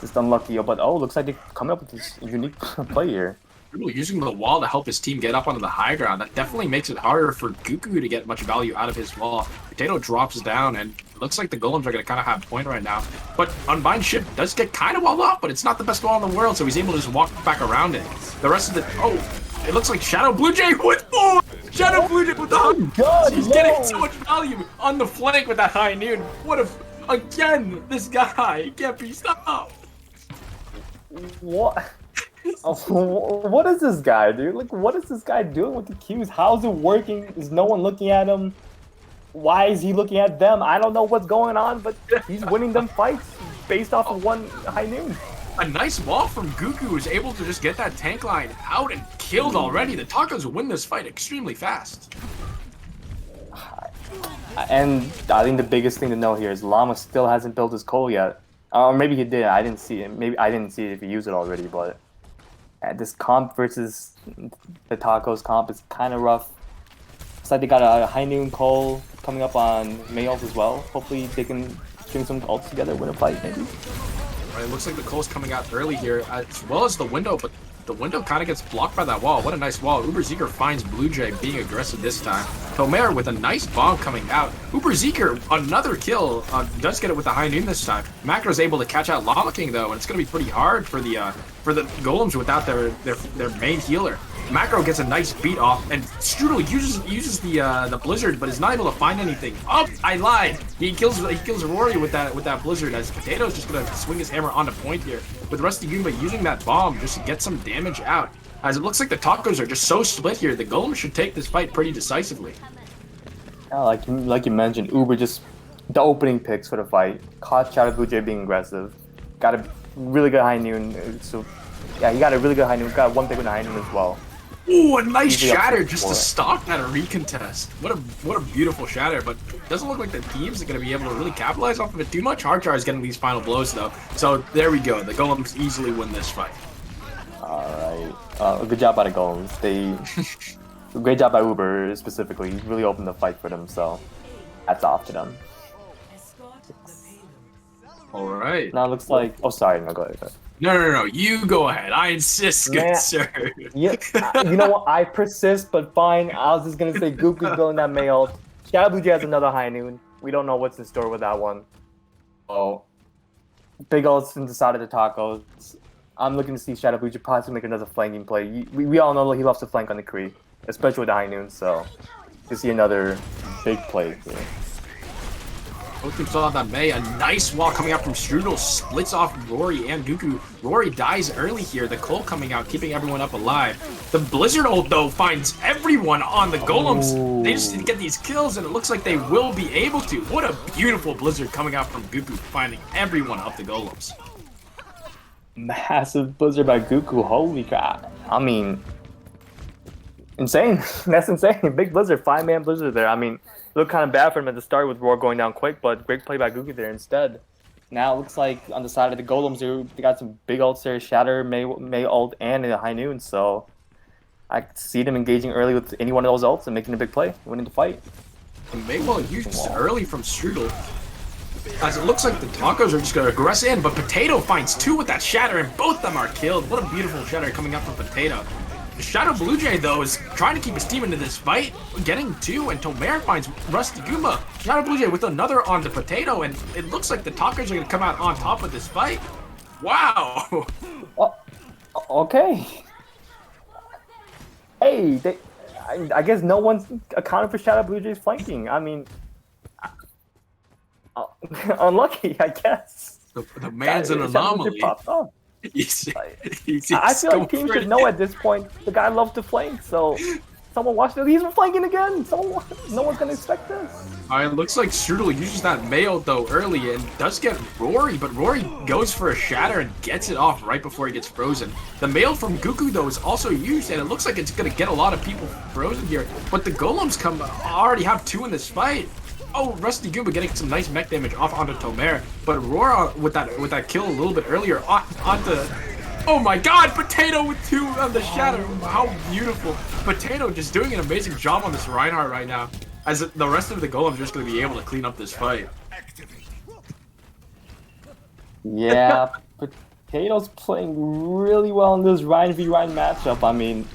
Speaker 1: just unlucky. But looks like they're coming up with this unique play here.
Speaker 2: Using the wall to help his team get up onto the high ground. That definitely makes it harder for Goku to get much value out of his wall. Potato drops down, and it looks like the Golems are going to kind of have point right now. But Unbind Shift does get kind of walled off, but it's not the best wall in the world, so he's able to just walk back around it. The rest of the... Oh, it looks like Shadow Blue Jay with 4! Shadow Blue Jay with the
Speaker 1: God,
Speaker 2: he's getting so much value on the flank with that high noon. What if... Again, this guy can't be stopped.
Speaker 1: What? What is this guy, dude? Like, what is this guy doing with the Qs? How's it working? Is no one looking at him? Why is he looking at them? I don't know what's going on, but he's winning them fights based off of one high noon.
Speaker 2: A nice wall from Goku, who's able to just get that tank line out and killed already. The Tacos win this fight extremely fast.
Speaker 1: And I think the biggest thing to know here is Llama still hasn't built his coal yet. Or maybe he did. I didn't see it. Maybe I didn't see it if he used it already, but... this comp versus the Tacos comp is kind of rough. Looks like they got a high noon call coming up on May ult as well. Hopefully they can string some ults together, win a fight maybe.
Speaker 2: Right, it looks like the Cole's coming out early here, as well as the window, but the window kind of gets blocked by that wall. What a nice wall. Uberzeeker finds Blue Jay being aggressive this time. Tomer with a nice bomb coming out. Uberzeeker, another kill, does get it with the high noon this time. Macro's able to catch out Llama King though, and it's going to be pretty hard for the Golems without their main healer. Macro gets a nice beat off, and Strudel uses the Blizzard, but is not able to find anything. Oh, I lied. He kills Rory with that Blizzard, as Potato's just gonna swing his hammer on the point here. With Rusty Goomba using that bomb just to get some damage out. As it looks like the Tacos are just so split here, the Golems should take this fight pretty decisively.
Speaker 1: Yeah, like you mentioned, Uber just the opening picks for the fight. Caught Shadow Blue Jay being aggressive. Got a really good high noon. So yeah, he got a really good high noon. Got one pick with a high noon as well.
Speaker 2: Ooh, a nice shatter just to stop that recontest. What a beautiful shatter, but it doesn't look like the teams are going to be able to really capitalize off of it too much. Hardchar is getting these final blows though, so there we go. The Golems easily win this fight.
Speaker 1: Alright, good job by the Golems. Great job by Uber specifically. He really opened the fight for them, so hats off to them.
Speaker 2: Alright.
Speaker 1: Now it looks like... Oh, sorry, no, go ahead.
Speaker 2: No, you go ahead. I insist, good sir.
Speaker 1: Yeah, you know what? I persist, but fine. I was just gonna say Goku's building that May ult. Shadow Blue Jay has another high noon. We don't know what's in store with that one. Oh, big ults in the side of the Tacos. I'm looking to see Shadow Blue Jay possibly make another flanking play. We all know he loves to flank on the Kree, especially with the high noon. So to see another big play here.
Speaker 2: Both teams saw that May. A nice wall coming out from Strudel, splits off Rory and Goku. Rory dies early here. The Cole coming out, keeping everyone up alive. The Blizzard ult, though, finds everyone on the Golems.
Speaker 1: Oh.
Speaker 2: They just get these kills, and it looks like they will be able to. What a beautiful Blizzard coming out from Goku, finding everyone up the Golems.
Speaker 1: Massive Blizzard by Goku. Holy crap. I mean, insane. That's insane. Big Blizzard, 5-man Blizzard there. I mean, looked kind of bad for him at the start with Roar going down quick, but great play by Goku there instead. Now it looks like on the side of the Golems, they got some big ults there, Shatter, May ult, and a high noon, so I could see them engaging early with any one of those ults and making a big play, winning the fight.
Speaker 2: And May well used early from Strudel, as it looks like the Tacos are just going to aggress in, but Potato finds 2 with that Shatter, and both of them are killed. What a beautiful Shatter coming out from Potato. Shadow Blue Jay, though, is trying to keep his team into this fight, getting 2, and Tomer finds Rusty Goomba. Shadow Blue Jay with another on the Potato, and it looks like the Tacos are going to come out on top of this fight. Wow!
Speaker 1: Well, okay. Hey, I guess no one's accounted for Shadow Blue Jay's flanking. I mean, unlucky, I guess.
Speaker 2: The man's an anomaly.
Speaker 1: I feel like teams should know at this point the guy loves to flank, so someone watch it. He's flanking again. No one's gonna expect this.
Speaker 2: It looks like Strudel uses that May ult though early and does get Rory, but Rory goes for a Shatter and gets it off right before he gets frozen. The May ult from Goku though is also used, and it looks like it's gonna get a lot of people frozen here. But the Golems already have 2 in this fight. Oh, Rusty Goomba getting some nice mech damage off onto Tomer, but Aurora with that kill a little bit earlier onto Oh my god, Potato with 2 on the shadow. How beautiful. Potato just doing an amazing job on this Reinhardt right now. As the rest of the Golems are just going to be able to clean up this fight.
Speaker 1: Yeah, Potato's playing really well in this Ryan v Ryan matchup. I mean,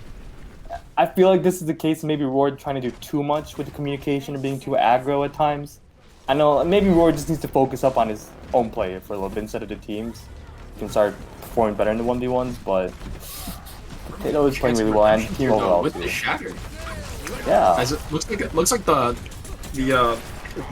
Speaker 1: I feel like this is the case of maybe Roar trying to do too much with the communication and being too aggro at times. I know maybe Roar just needs to focus up on his own play for a little bit instead of the teams. He can start performing better in the 1v1s, but Potato is playing really well and the team overall
Speaker 2: with
Speaker 1: too.
Speaker 2: the shatter.
Speaker 1: Yeah.
Speaker 2: As it looks like the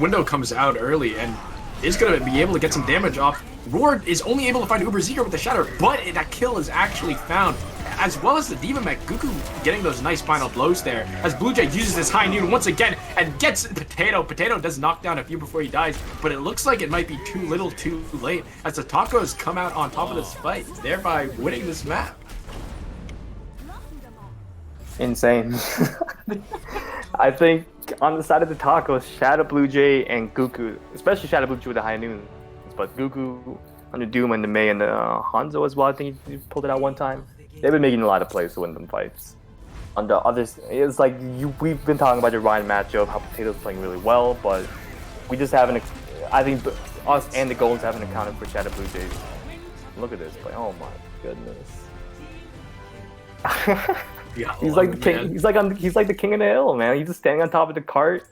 Speaker 2: window comes out early and is gonna be able to get some damage off. Roar is only able to find Uberseeker with the shatter, but that kill is actually found. As well as the Diva Mech, Goku getting those nice final blows there. As Blue Jay uses his high noon once again and gets Potato. Potato does knock down a few before he dies, but it looks like it might be too little too late as the Tacos come out on top of this fight, thereby winning this map.
Speaker 1: Insane. I think on the side of the Tacos, Shadow Blue Jay and Goku, especially Shadow Blue Jay with the high noon, but Goku on the Doom and the Mei and the Hanzo as well, I think he pulled it out one time. They've been making a lot of plays to win them fights. On the others, it's like we've been talking about the Ryan matchup, how Potato's playing really well, but we just haven't. I think us and the Golems haven't accounted for Shadow Blue Jays. Look at this play! Oh my goodness. He's like the king. He's like the king of the hill, man. He's just standing on top of the cart.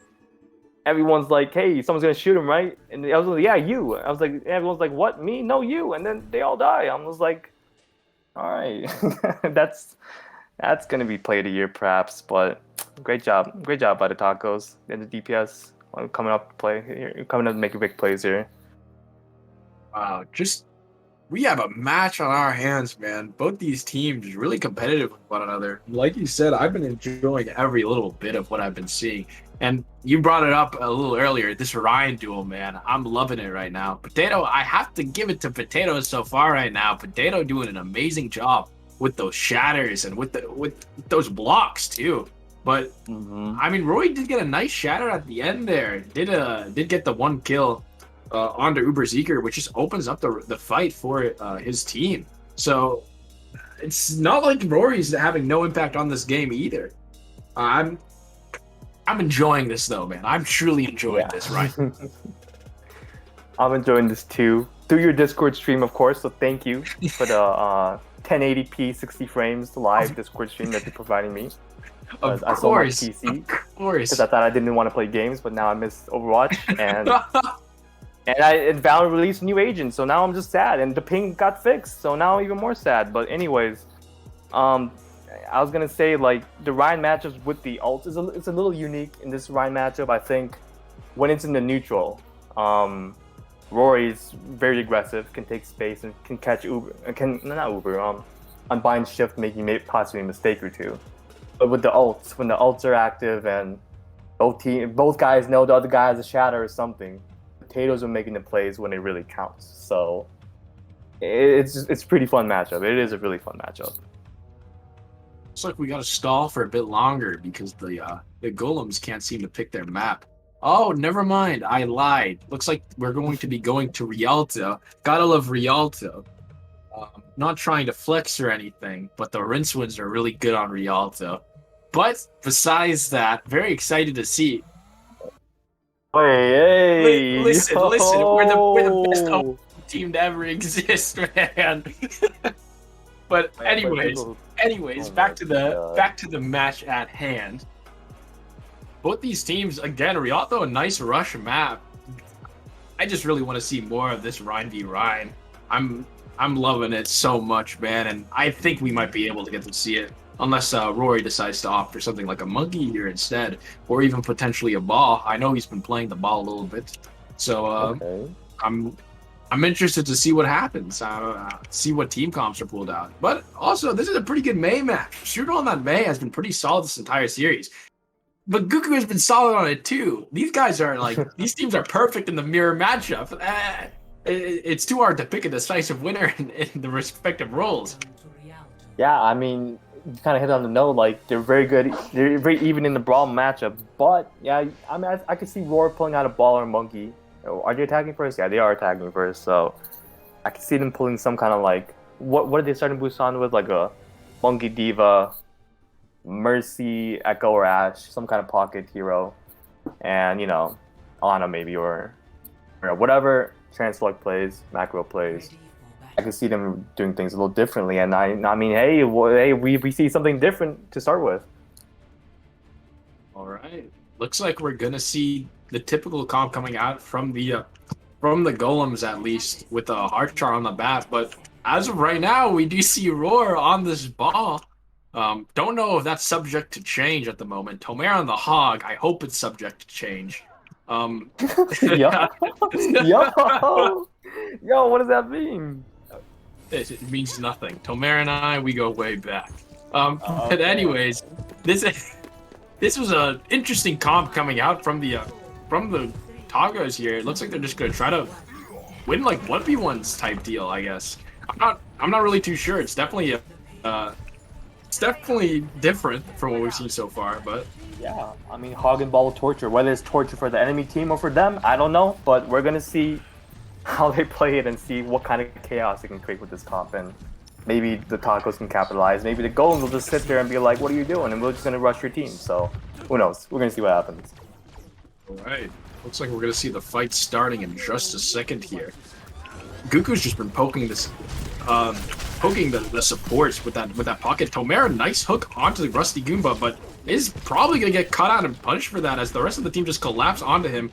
Speaker 1: Everyone's like, "Hey, someone's gonna shoot him, right?" And I was like, "Yeah, you." I was like, everyone's like, "What? Me? No, you." And then they all die. I was like, "All right, that's gonna be play of the year, perhaps." But great job by the Tacos and the DPS coming up to play, coming up to make big plays here.
Speaker 2: Wow, we have a match on our hands, man. Both these teams really competitive with one another. Like you said, I've been enjoying every little bit of what I've been seeing. And you brought it up a little earlier, this Ryan duel, man. I'm loving it right now. Potato, I have to give it to Potato so far right now. Potato doing an amazing job with those shatters and with those blocks too. But I mean, Roy did get a nice shatter at the end there. Did get the 1 kill onto Uberseeker, which just opens up the fight for his team. So it's not like Rory's having no impact on this game either. I'm enjoying this though, man. I'm truly enjoying this, right?
Speaker 1: I'm enjoying this too. Through your Discord stream, of course. So thank you for the 1080p 60 frames live Discord stream that you're providing me.
Speaker 2: Of
Speaker 1: I sold my PC because I thought I didn't want to play games, but now I miss Overwatch and and Valorant released a new agent, so now I'm just sad. And the ping got fixed, so now I'm even more sad. But anyways, I was gonna say like the Ryan matchups with the ults it's a little unique in this Ryan matchup. I think when it's in the neutral, Rory's very aggressive, can take space and can catch unbind shift, making possibly a mistake or two. But with the ults, when the ults are active and both guys know the other guy has a shatter or something, Potatoes are making the plays when it really counts. So it's pretty fun matchup. It is a really fun matchup.
Speaker 2: Looks like we got to stall for a bit longer because the Golems can't seem to pick their map. Oh, never mind. I lied. Looks like we're going to be going to Rialto. Gotta love Rialto. Not trying to flex or anything, but the Rincewinds are really good on Rialto. But besides that, very excited to see.
Speaker 1: Hey,
Speaker 2: listen, we're the best team to ever exist, man. But anyways, back to the match at hand. Both these teams, again, Rialto, a nice rush map. I just really want to see more of this Ryan v Ryan. I'm loving it so much, man, and I think we might be able to get to see it, unless Rory decides to opt for something like a monkey here instead, or even potentially a ball. I know he's been playing the ball a little bit, so okay. I'm interested to see what happens, see what team comps are pulled out. But also, this is a pretty good Mei match. Shooter on that Mei has been pretty solid this entire series. But Goku has been solid on it too. These guys are like, these teams are perfect in the mirror matchup. It's too hard to pick a decisive winner in the respective roles.
Speaker 1: Yeah, I mean, you kind of hit on the note. Like, they're very good. They're very even in the brawl matchup. But yeah, I mean, I could see Roar pulling out a ball or a monkey. Are they attacking first? Yeah, they are attacking first. So I can see them pulling some kind of like what did they start in Busan with? Like a Monkey Diva, Mercy, Echo, or Ash, some kind of pocket hero, and you know, Ana maybe or whatever Translux plays, Macro plays. I can see them doing things a little differently, and I mean, hey, we see something different to start with.
Speaker 2: All right, looks like we're gonna see the typical comp coming out from the Golems, at least with a Heartchar on the bat. But as of right now, we do see Roar on this ball. Don't know if that's subject to change at the moment. Tomer on the Hog, I hope it's subject to change.
Speaker 1: Yo, yo, what does that mean?
Speaker 2: It means nothing. Tomer and I, we go way back. But anyways, this was an interesting comp coming out from the Togos here. It looks like they're just gonna try to win like 1v1s type deal, I guess. I'm not really too sure. It's definitely different from what we've seen so far, but
Speaker 1: yeah, I mean, Hog and Ball torture. Whether it's torture for the enemy team or for them, I don't know. But we're gonna see how they play it and see what kind of chaos they can create with this comp, and maybe the Tacos can capitalize. Maybe the Golems will just sit there and be like, "What are you doing?" And we're just gonna rush your team. So who knows? We're gonna see what happens.
Speaker 2: All right, looks like we're gonna see the fight starting in just a second here. Goku's just been poking this, poking the supports with that pocket. Tomer, nice hook onto the Rusty Goomba, but is probably gonna get cut out and punished for that as the rest of the team just collapse onto him.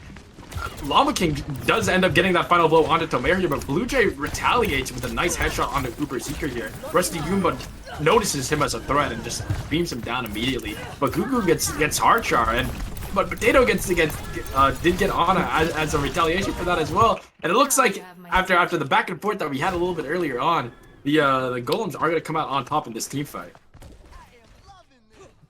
Speaker 2: Llama King does end up getting that final blow onto Tomer here, but Blue Jay retaliates with a nice headshot onto Uber Seeker here. Rusty Goomba notices him as a threat and just beams him down immediately. But Gugu gets Heartchar, but Potato did get Ana as a retaliation for that as well. And it looks like after the back and forth that we had a little bit earlier on, the Golems are gonna come out on top in this team fight.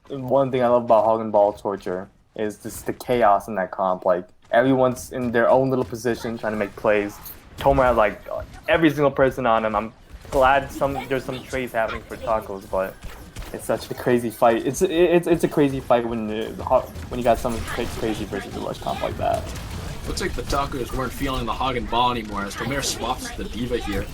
Speaker 1: One thing I love about Hog and Ball torture is just the chaos in that comp. Like, everyone's in their own little position trying to make plays. Tomer had like every single person on him. I'm glad there's some trades happening for Tacos, but it's such a crazy fight. It's a crazy fight when you got some crazy versus a rush comp like that.
Speaker 2: Looks like the Tacos weren't feeling the Hog and Ball anymore as Tomer swaps the Diva here.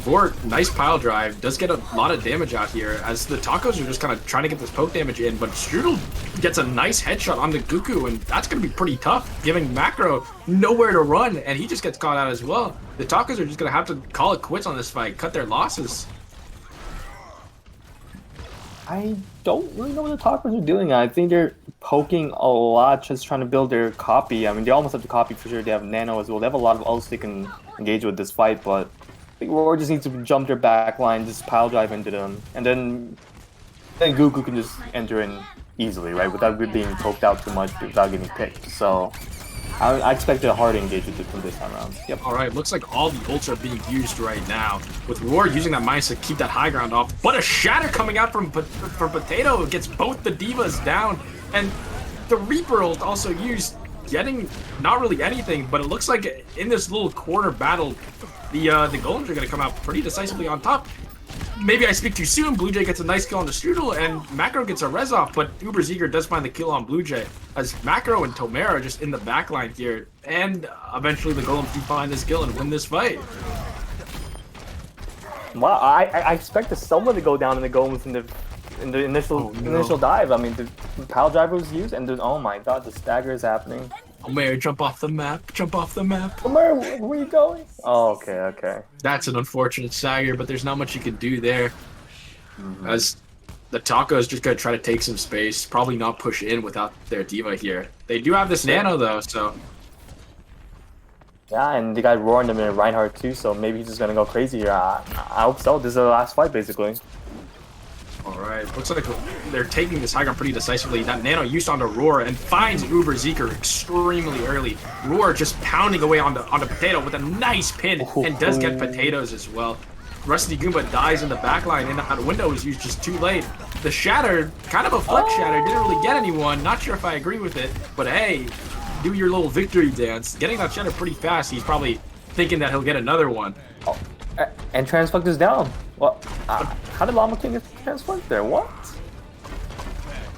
Speaker 2: Vor, nice pile drive, does get a lot of damage out here as the Tacos are just kind of trying to get this poke damage in, but Strudel gets a nice headshot on the Goku, and that's going to be pretty tough, giving Macro nowhere to run, and he just gets caught out as well. The Tacos are just going to have to call it quits on this fight, cut their losses.
Speaker 1: I don't really know what the Tacos are doing. I think they're poking a lot, just trying to build their copy. I mean, they almost have the copy for sure. They have Nano as well. They have a lot of ults they can engage with this fight, but I think Roar just needs to jump their back line, just pile drive into them, and then Goku can just enter in easily, right, without being poked out too much, without getting picked. So I expect a hard engage with it from this time around.
Speaker 2: Yep. All right, looks like all the ults are being used right now, with Roar using that Minus to keep that high ground off, but a Shatter coming out from Potato gets both the Divas down, and the Reaper ult also used, getting not really anything, but it looks like in this little corner battle, the Golems are going to come out pretty decisively on top. Maybe I speak too soon. Blue Jay gets a nice kill on the Strudel, and Macro gets a res off, but Uber Eager does find the kill on Blue Jay, as Macro and Tomer are just in the backline here, and eventually the Golems do find this kill and win this fight.
Speaker 1: Well, I expected someone to go down in the Golems in the initial dive. I mean, the pile driver was used, and then, oh my god, the stagger is happening.
Speaker 2: Tomer, jump off the map, jump off the map.
Speaker 1: Tomer, where are you going? Oh, okay.
Speaker 2: That's an unfortunate stagger, but there's not much you can do there. As the Tacos just gonna try to take some space, probably not push in without their Diva here. They do have this Nano though, so.
Speaker 1: Yeah, and they got Roar in them and Reinhardt too, so maybe he's just gonna go crazy here. I hope so. This is the last fight, basically.
Speaker 2: Alright, looks like they're taking this high ground pretty decisively. That Nano used onto Roar and finds Uber Zeker extremely early. Roar just pounding away on the Potato with a nice pin, and does get Potatoes as well. Rusty Goomba dies in the backline, and that window was used just too late. The Shatter, kind of a flex Shatter, didn't really get anyone. Not sure if I agree with it, but hey, do your little victory dance. Getting that Shatter pretty fast, he's probably thinking that he'll get another one.
Speaker 1: Oh, and Transflux is down. Well, how did Llama King get Transflux there? What?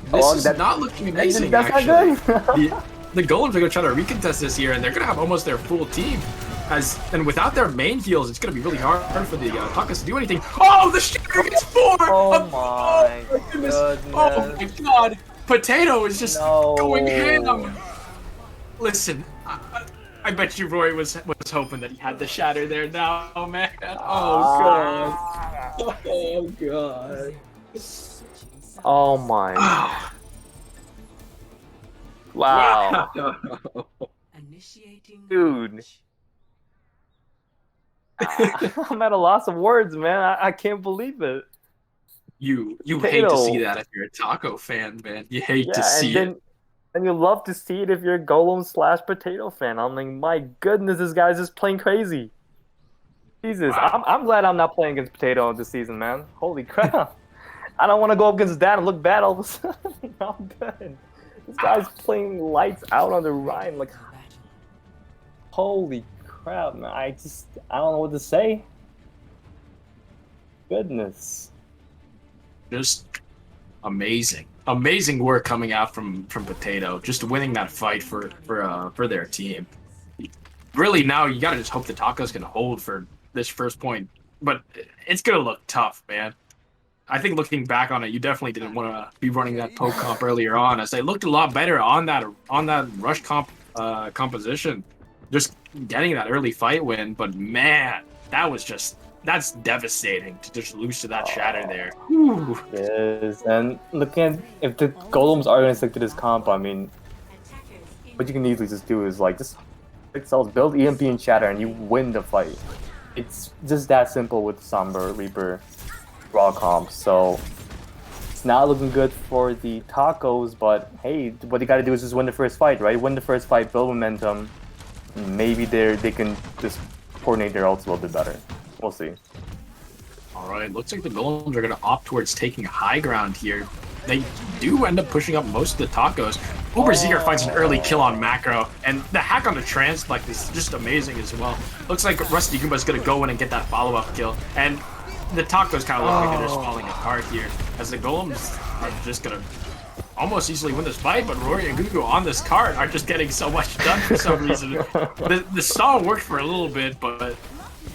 Speaker 2: This is not looking amazing,
Speaker 1: that's
Speaker 2: actually.
Speaker 1: Not good.
Speaker 2: The Golems are going to try to recontest this here, and they're going to have almost their full team. And without their main heals, it's gonna be really hard for the Tacos to do anything. Oh, the shatter gets 4!
Speaker 1: Oh my goodness!
Speaker 2: Oh my god! Potato is just going ham. Listen, I bet you Rory was hoping that he had the shatter there now, man. Oh god. Oh god.
Speaker 1: Oh my. Wow. Dude. I'm at a loss of words, man. I can't believe it.
Speaker 2: You hate to see that if you're a taco fan, man. You hate to see it.
Speaker 1: And you love to see it if you're a Golem / Potato fan. I'm like, my goodness, this guy's just playing crazy. Jesus, wow. I'm glad I'm not playing against Potato this season, man. Holy crap. I don't want to go up against that and look bad all of a sudden. I'm good. This guy's playing lights out on the Rhine. Like, holy crap, man. I don't know what to say. Goodness.
Speaker 2: Just amazing work coming out from Potato, just winning that fight for their team. Really, now you gotta just hope the Tacos can hold for this first point, but it's gonna look tough, man. I think looking back on it, you definitely didn't want to be running that poke comp earlier on, as they looked a lot better on that rush comp composition, just getting that early fight win. But man, that's devastating to just lose to that shatter there. Whew.
Speaker 1: It is, and looking at if the Golems are going to stick to this comp, I mean, what you can easily just do is like just build EMP and shatter, and you win the fight. It's just that simple with Somber Reaper raw comp. So it's not looking good for the Tacos, but hey, what you got to do is just win the first fight, right? Win the first fight, build momentum. Maybe they can just coordinate their ults a little bit better. We'll see.
Speaker 2: All right, looks like the Golems are going to opt towards taking high ground here. They do end up pushing up most of the Tacos. Uberseeker finds an early kill on Macro, and the hack on the Transplant is just amazing as well. Looks like Rusty Goomba's going to go in and get that follow-up kill, and the Tacos kind of look like they're just falling apart here, as the Golems are just going to almost easily win this fight, but Rory and Gugu on this card are just getting so much done for some reason. The stall worked for a little bit, but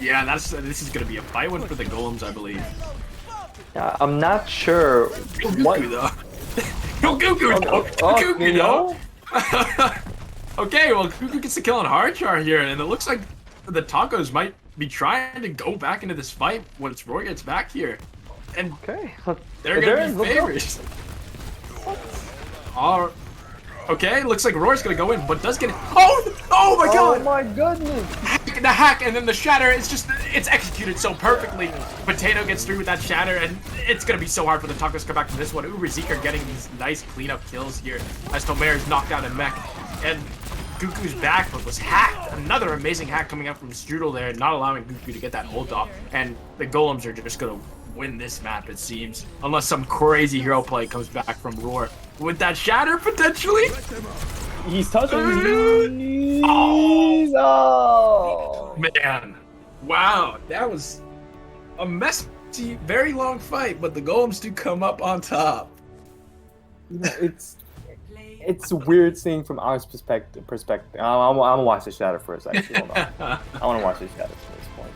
Speaker 2: yeah, this is going to be a fight win for the Golems, I believe.
Speaker 1: I'm not sure.
Speaker 2: What? Though. Go Gugu, though. Gugu, though. Okay, well, Gugu gets the kill on Hardchar here, and it looks like the Tacos might be trying to go back into this fight once Roy gets back here. And they're going to be favorites. Okay, looks like Roy's going to go in, but does get it. Oh my god!
Speaker 1: Oh my goodness!
Speaker 2: The hack and then the shatter, it's executed so perfectly. Potato gets through with that shatter, and it's gonna be so hard for the Tacos to come back from this one. Uberseeker getting these nice cleanup kills here as Tomer's knocked out a mech, and Gugu's back but was hacked. Another amazing hack coming out from Strudel there, not allowing Gugu to get that ult off, and the Golems are just gonna win this map, it seems, unless some crazy hero play comes back from Roar with that shatter potentially.
Speaker 1: He's touching his knees. Oh
Speaker 2: man! Wow, that was a messy, very long fight, but the Golems do come up on top.
Speaker 1: It's weird seeing from our perspective. I'm gonna watch the shatter first. Actually, hold on. I want to watch the shatter at this point.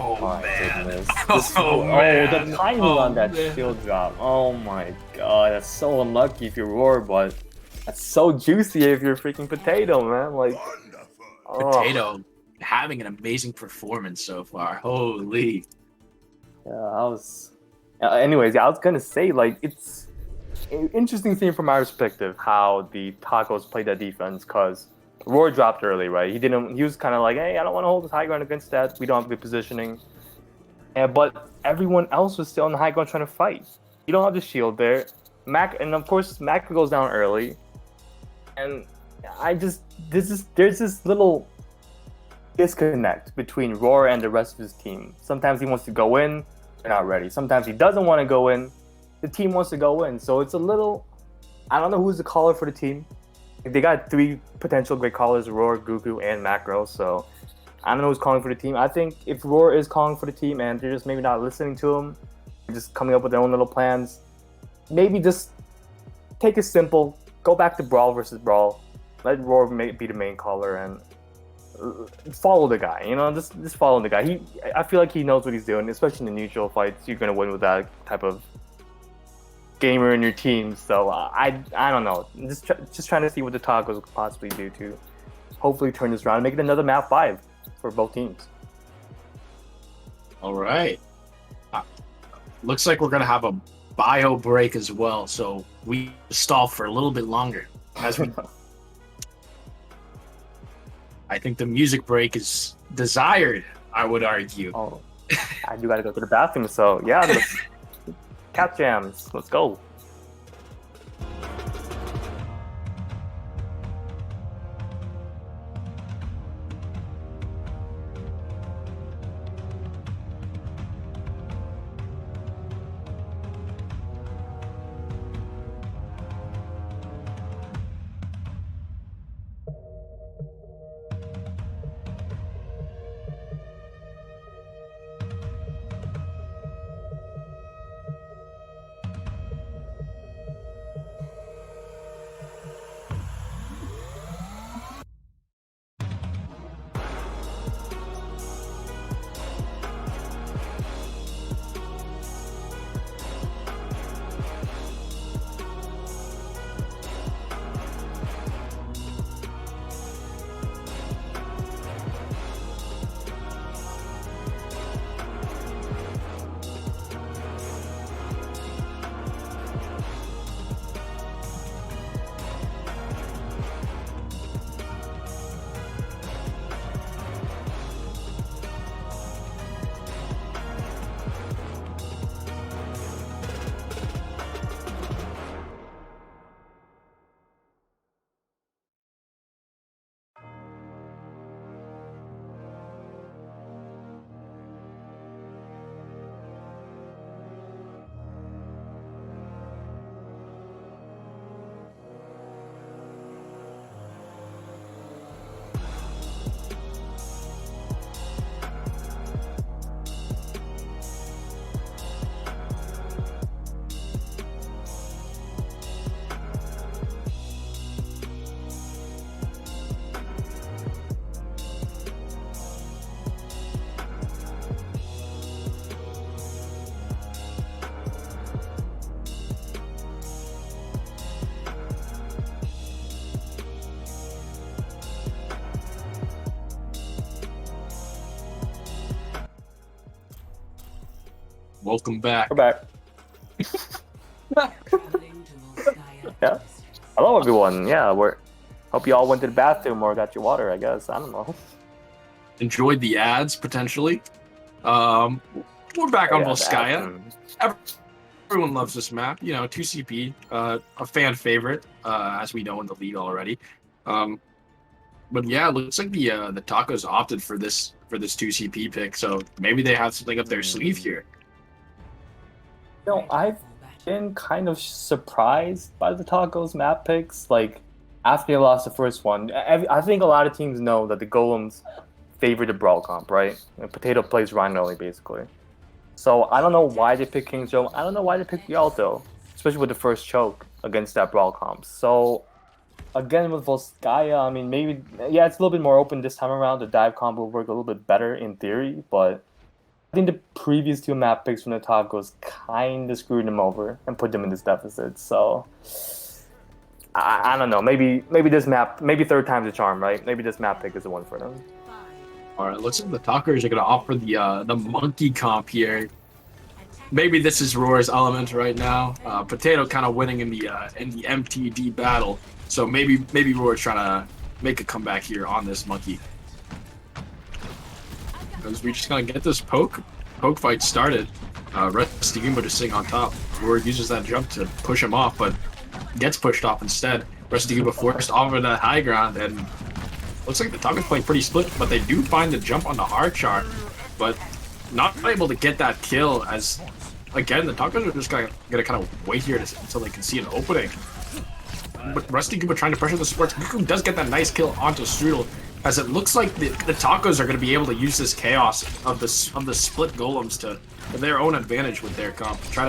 Speaker 2: Oh my
Speaker 1: goodness. The timing on that shield drop. Oh my god, that's so unlucky if you're Roar, but that's so juicy if you're freaking Potato, man. Like,
Speaker 2: Potato having an amazing performance so far. Holy.
Speaker 1: Yeah, anyways, I was gonna say, like, it's an interesting thing from my perspective how the Tacos played that defense, because Roar dropped early, right? He was kind of like, hey, I don't want to hold this high ground against that. We don't have good positioning. But everyone else was still on the high ground trying to fight. You don't have the shield there. And of course, Mac goes down early. And there's this little disconnect between Roar and the rest of his team. Sometimes he wants to go in, they're not ready. Sometimes he doesn't want to go in, the team wants to go in. So it's a little, I don't know who's the caller for the team. They got 3 potential great callers, Roar, Gugu, and Macro, so I don't know who's calling for the team. I think if Roar is calling for the team and they're just maybe not listening to him, just coming up with their own little plans, maybe just take it simple, go back to Brawl versus Brawl, Let Roar be the main caller and follow the guy. You know, just follow the guy. I feel like he knows what he's doing, especially in the neutral fights. You're gonna win with that type of gamer in your team. So I don't know. Just trying to see what the Tacos could possibly do to hopefully turn this around and make it another map 5 for both teams.
Speaker 2: All right. Looks like we're gonna have a bio break as well, so we stall for a little bit longer as we. I think the music break is desired, I would argue.
Speaker 1: Oh, I do gotta go to the bathroom, so yeah, cat jams. Let's go.
Speaker 2: Welcome back.
Speaker 1: We're back. Yeah. Hello, everyone. Yeah, hope you all went to the bathroom or got your water. I guess I don't know.
Speaker 2: Enjoyed the ads potentially. We're back on Volskaya. Everyone loves this map. You know, 2CP, a fan favorite, as we know in the league already. But yeah, it looks like the Tacos opted for this 2CP pick, so maybe they have something up their sleeve here.
Speaker 1: No, I've been kind of surprised by the Tacos map picks. Like, after they lost the first one, I think a lot of teams know that the Golems favor the Brawl comp, right? Potato plays Rhine early, basically. So I don't know why they picked King's Dome. I don't know why they picked the Alto, especially with the first choke against that Brawl comp. So, again, with Volskaya, I mean, maybe, yeah, it's a little bit more open this time around. The dive combo will work a little bit better in theory, but I think the previous 2 map picks from the Tacos kind of screwed them over and put them in this deficit. So I don't know. Maybe this map, maybe third time's the charm, right? Maybe this map pick is the one for them.
Speaker 2: All right, looks like the Tacos are going to offer the monkey comp here. Maybe this is Roar's element right now. Potato kind of winning in the MTD battle, so maybe Roar's trying to make a comeback here on this monkey. Because we just gotta get this poke fight started. Rusty Goomba just sitting on top. Roar uses that jump to push him off, but gets pushed off instead. Rusty Goomba forced off of that high ground, and looks like the Tacos playing pretty split, but they do find the jump on the hard chart, but not able to get that kill. As again, the Tacos are just gonna kind of wait here until they can see an opening. But Rusty Goomba trying to pressure the supports. Goku does get that nice kill onto Strudel. as it looks like the Tacos are going to be able to use this chaos of the split golems to their own advantage with their comp. Try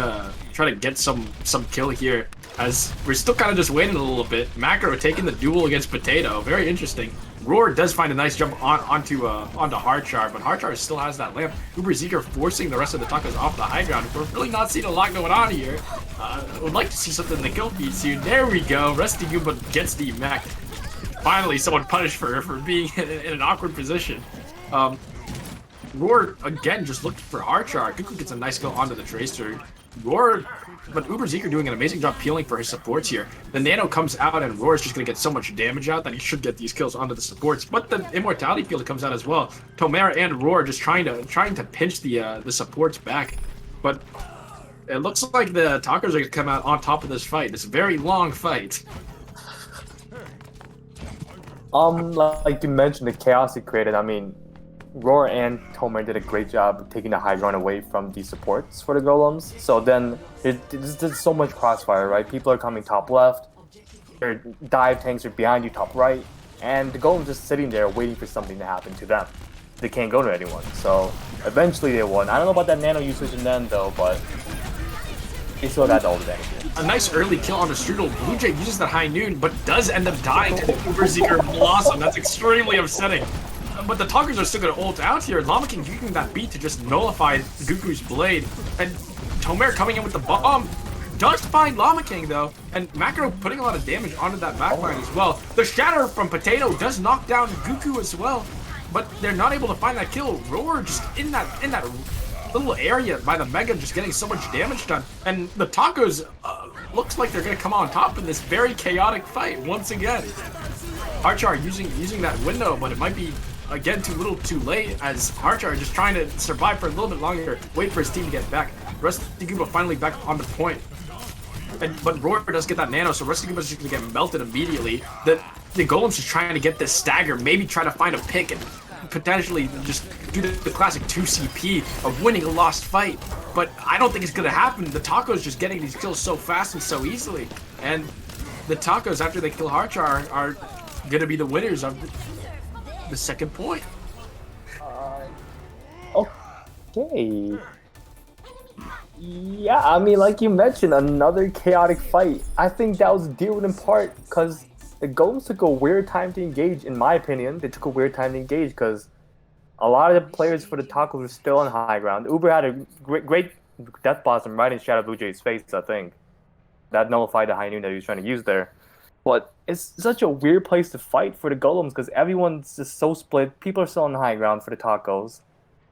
Speaker 2: to get some kill here, as we're still kind of just waiting a little bit. Macro taking the duel against Potato, very interesting. Roar does find a nice jump onto Harchar, but Harchar still has that lamp. Uberzeeker forcing the rest of the Tacos off the high ground. We're really not seeing a lot going on here. Would like to see something in the kill feed soon. There we go. Rusty Goomba gets the mech. Finally, someone punished for being in an awkward position. Roar again just looked for Harchar. Cuckoo gets a nice kill onto the Tracer. Roar, but Uberzeeker doing an amazing job peeling for his supports here. The Nano comes out and Roar is just going to get so much damage out that he should get these kills onto the supports. But the Immortality field comes out as well. Tomer and Roar just trying to pinch the supports back. But it looks like the Talkers are going to come out on top of this fight. This very long fight.
Speaker 1: Like you mentioned, the chaos it created. I mean, Roar and Tomer did a great job of taking the high ground away from the supports for the Golems. So then there's so much crossfire, right? People are coming top left, their dive tanks are behind you top right, and the Golems just sitting there waiting for something to happen to them. They can't go to anyone. So eventually they won. I don't know about that nano usage in the end though, but they still got all the damage.
Speaker 2: A nice early kill on the Strudel. Blue Jay uses the High Noon, but does end up dying to the Uberzeeker Blossom. That's extremely upsetting. But the Talkers are still going to ult out here. Llama King using that beat to just nullify Goku's blade. And Tomer coming in with the bomb does find Llama King though. And Macro putting a lot of damage onto that backline as well. The Shatter from Potato does knock down Goku as well. But they're not able to find that kill. Roar just in that little area by the Mega just getting so much damage done. And the Tacos looks like they're going to come on top in this very chaotic fight once again. Harchar using that window, but it might be again too little too late, as Harchar just trying to survive for a little bit longer, wait for his team to get back. Rusty Goomba finally back on the point. But Roar does get that nano, so Rusty Goomba's just going to get melted immediately. The Golem's just trying to get this stagger, maybe try to find a pick and potentially just do the classic 2CP of winning a lost fight. But I don't think it's going to happen. The Tacos just getting these kills so fast and so easily. And the Tacos, after they kill Harchar, are going to be the winners of the second point.
Speaker 1: Okay. Yeah, I mean, like you mentioned, another chaotic fight. I think that was due in part because the Golems took a weird time to engage, in my opinion. They took a weird time to engage because a lot of the players for the Tacos were still on high ground. Uber had a great Death Blossom right in Shadow Blue Jay's face, I think. That nullified the High Noon that he was trying to use there. But it's such a weird place to fight for the Golems because everyone's just so split. People are still on the high ground for the Tacos.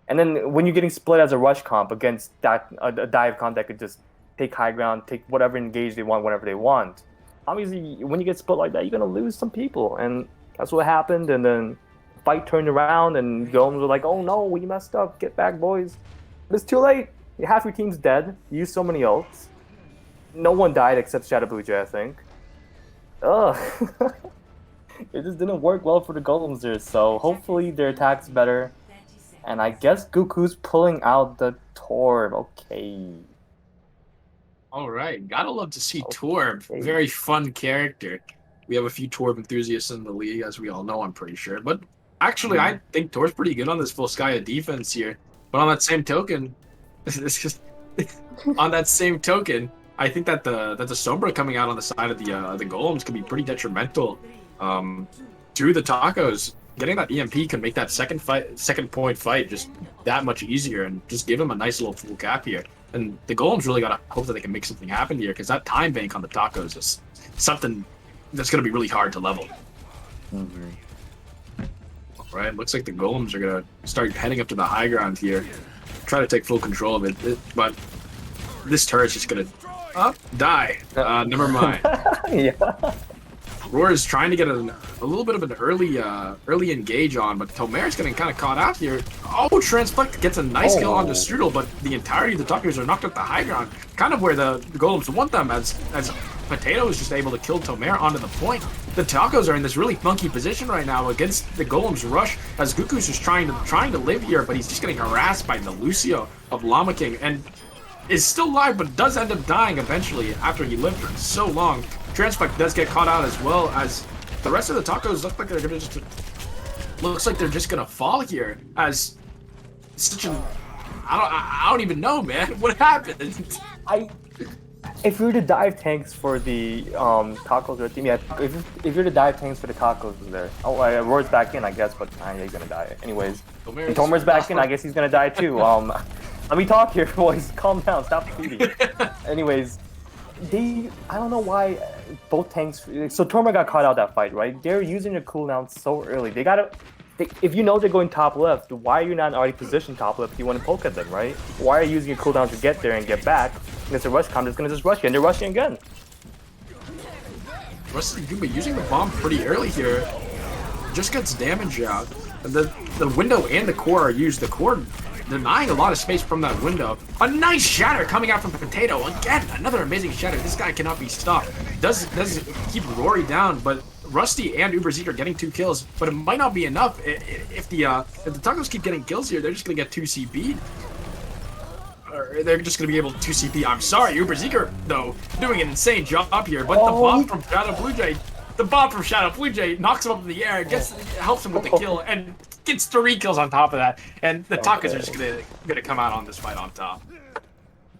Speaker 1: And then when you're getting split as a rush comp against a dive comp that could just take high ground, take whatever engage they want whenever they want, obviously when you get split like that, you're going to lose some people. And that's what happened. And then the fight turned around and Golems were like, oh no, we messed up. Get back, boys. But it's too late. Half your team's dead. You used so many ults. No one died except Shadow Blue Jay, I think. Ugh. It just didn't work well for the Golems there, so hopefully their attack's better. And I guess Goku's pulling out the Torb. Okay.
Speaker 2: Alright, gotta love to see Torb. Very fun character. We have a few Torb enthusiasts in the league, as we all know, I'm pretty sure. But actually, I think Torb's pretty good on this full Skya defense here. But on that same token, I think that the Sombra coming out on the side of the Golems could be pretty detrimental to the Tacos. Getting that EMP can make that second point fight just that much easier and just give him a nice little full cap here. And the Golems really gotta hope that they can make something happen here, because that time bank on the Tacos is something that's gonna be really hard to level. Right, looks like the Golems are gonna start heading up to the high ground here, try to take full control of it, but this turret's just gonna die. Never mind.
Speaker 1: Yeah.
Speaker 2: Roar is trying to get a little bit of an early engage on, but Tomer's getting kind of caught out here. Oh, Transplect gets a nice kill on the Strudel, but the entirety of the Talkers are knocked up the high ground, kind of where the Golems want them, as Potato is just able to kill Tomer onto the point. The Tacos are in this really funky position right now against the Golems rush, as Goku's just trying to live here, but he's just getting harassed by the Lucio of Llama King, and is still alive, but does end up dying eventually after he lived for so long. Transplect does get caught out, as well as the rest of the Tacos look like they're gonna just looks like they're just gonna fall here as such an I don't even know, man. What happened?
Speaker 1: If you were to dive tanks for the tacos or team, yeah, if you were to dive tanks for the tacos there. Oh, Roar's back in, I guess, but he's gonna die. Anyways, Tomer's back in, I guess he's gonna die too. Let me talk here, boys. Calm down, stop feeding. Anyways, I don't know why both tanks. So Tomer got caught out that fight, right? They're using their cooldown so early. If you know they're going top left, why are you not already positioned top left if you want to poke at them, right? Why are you using your cooldown to get there and get back? And it's a rush comp, it's going to just rush you, and they're rushing again.
Speaker 2: Rusty Goomba using the bomb pretty early here. Just gets damage out. The window and the core are used. The core denying a lot of space from that window. A nice shatter coming out from Potato. Again, another amazing shatter. This guy cannot be stopped. Does keep Rory down, but Rusty and Uberzeke are getting 2 kills, but it might not be enough. If the Tacos keep getting kills here, they're just gonna get 2 CP'd. Or they're just gonna be able to 2 CP. I'm sorry, Uberzeke though doing an insane job here, but the bomb from Shadow Blue Jay, knocks him up in the air, helps him with the kill, and gets 3 kills on top of that. And the Tacos are just gonna come out on this fight on top.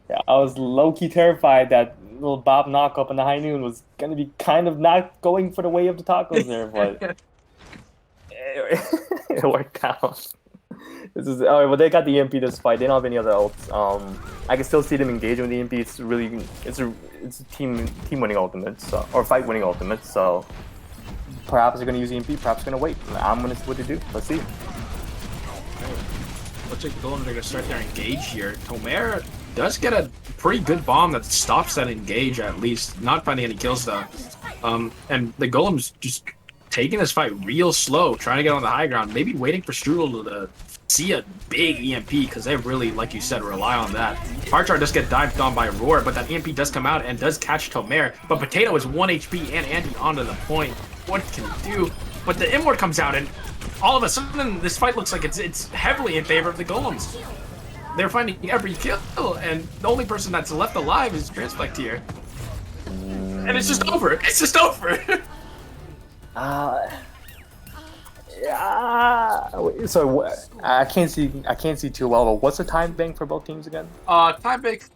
Speaker 1: Yeah, I was low-key terrified that little Bob knockup in the high noon was going to be kind of not going for the way of the tacos there, but it worked out. All right, well, they got the EMP this fight. They don't have any other ults. I can still see them engaging with the EMP. It's a team winning ultimate, or fight winning ultimate. So perhaps they're going to use EMP. Perhaps they're going to wait. I'm going to see what they do. Let's see.
Speaker 2: Looks like the Golems are going to start their engage here. Tomer does get a pretty good bomb that stops that engage, at least. Not finding any kills, though. And the Golems just taking this fight real slow, trying to get on the high ground, maybe waiting for Strudel to see a big EMP, because they really, like you said, rely on that. Parchar does get dived on by Roar, but that EMP does come out and does catch Tomer. But Potato is 1 HP and Andy onto the point. What can he do? But the Immort comes out, and all of a sudden, this fight looks like it's heavily in favor of the Golems. They're finding every kill, and the only person that's left alive is Transflect here. And it's just over. It's just over.
Speaker 1: So I can't see too well. But what's the time bank for both teams again?
Speaker 2: Time bank.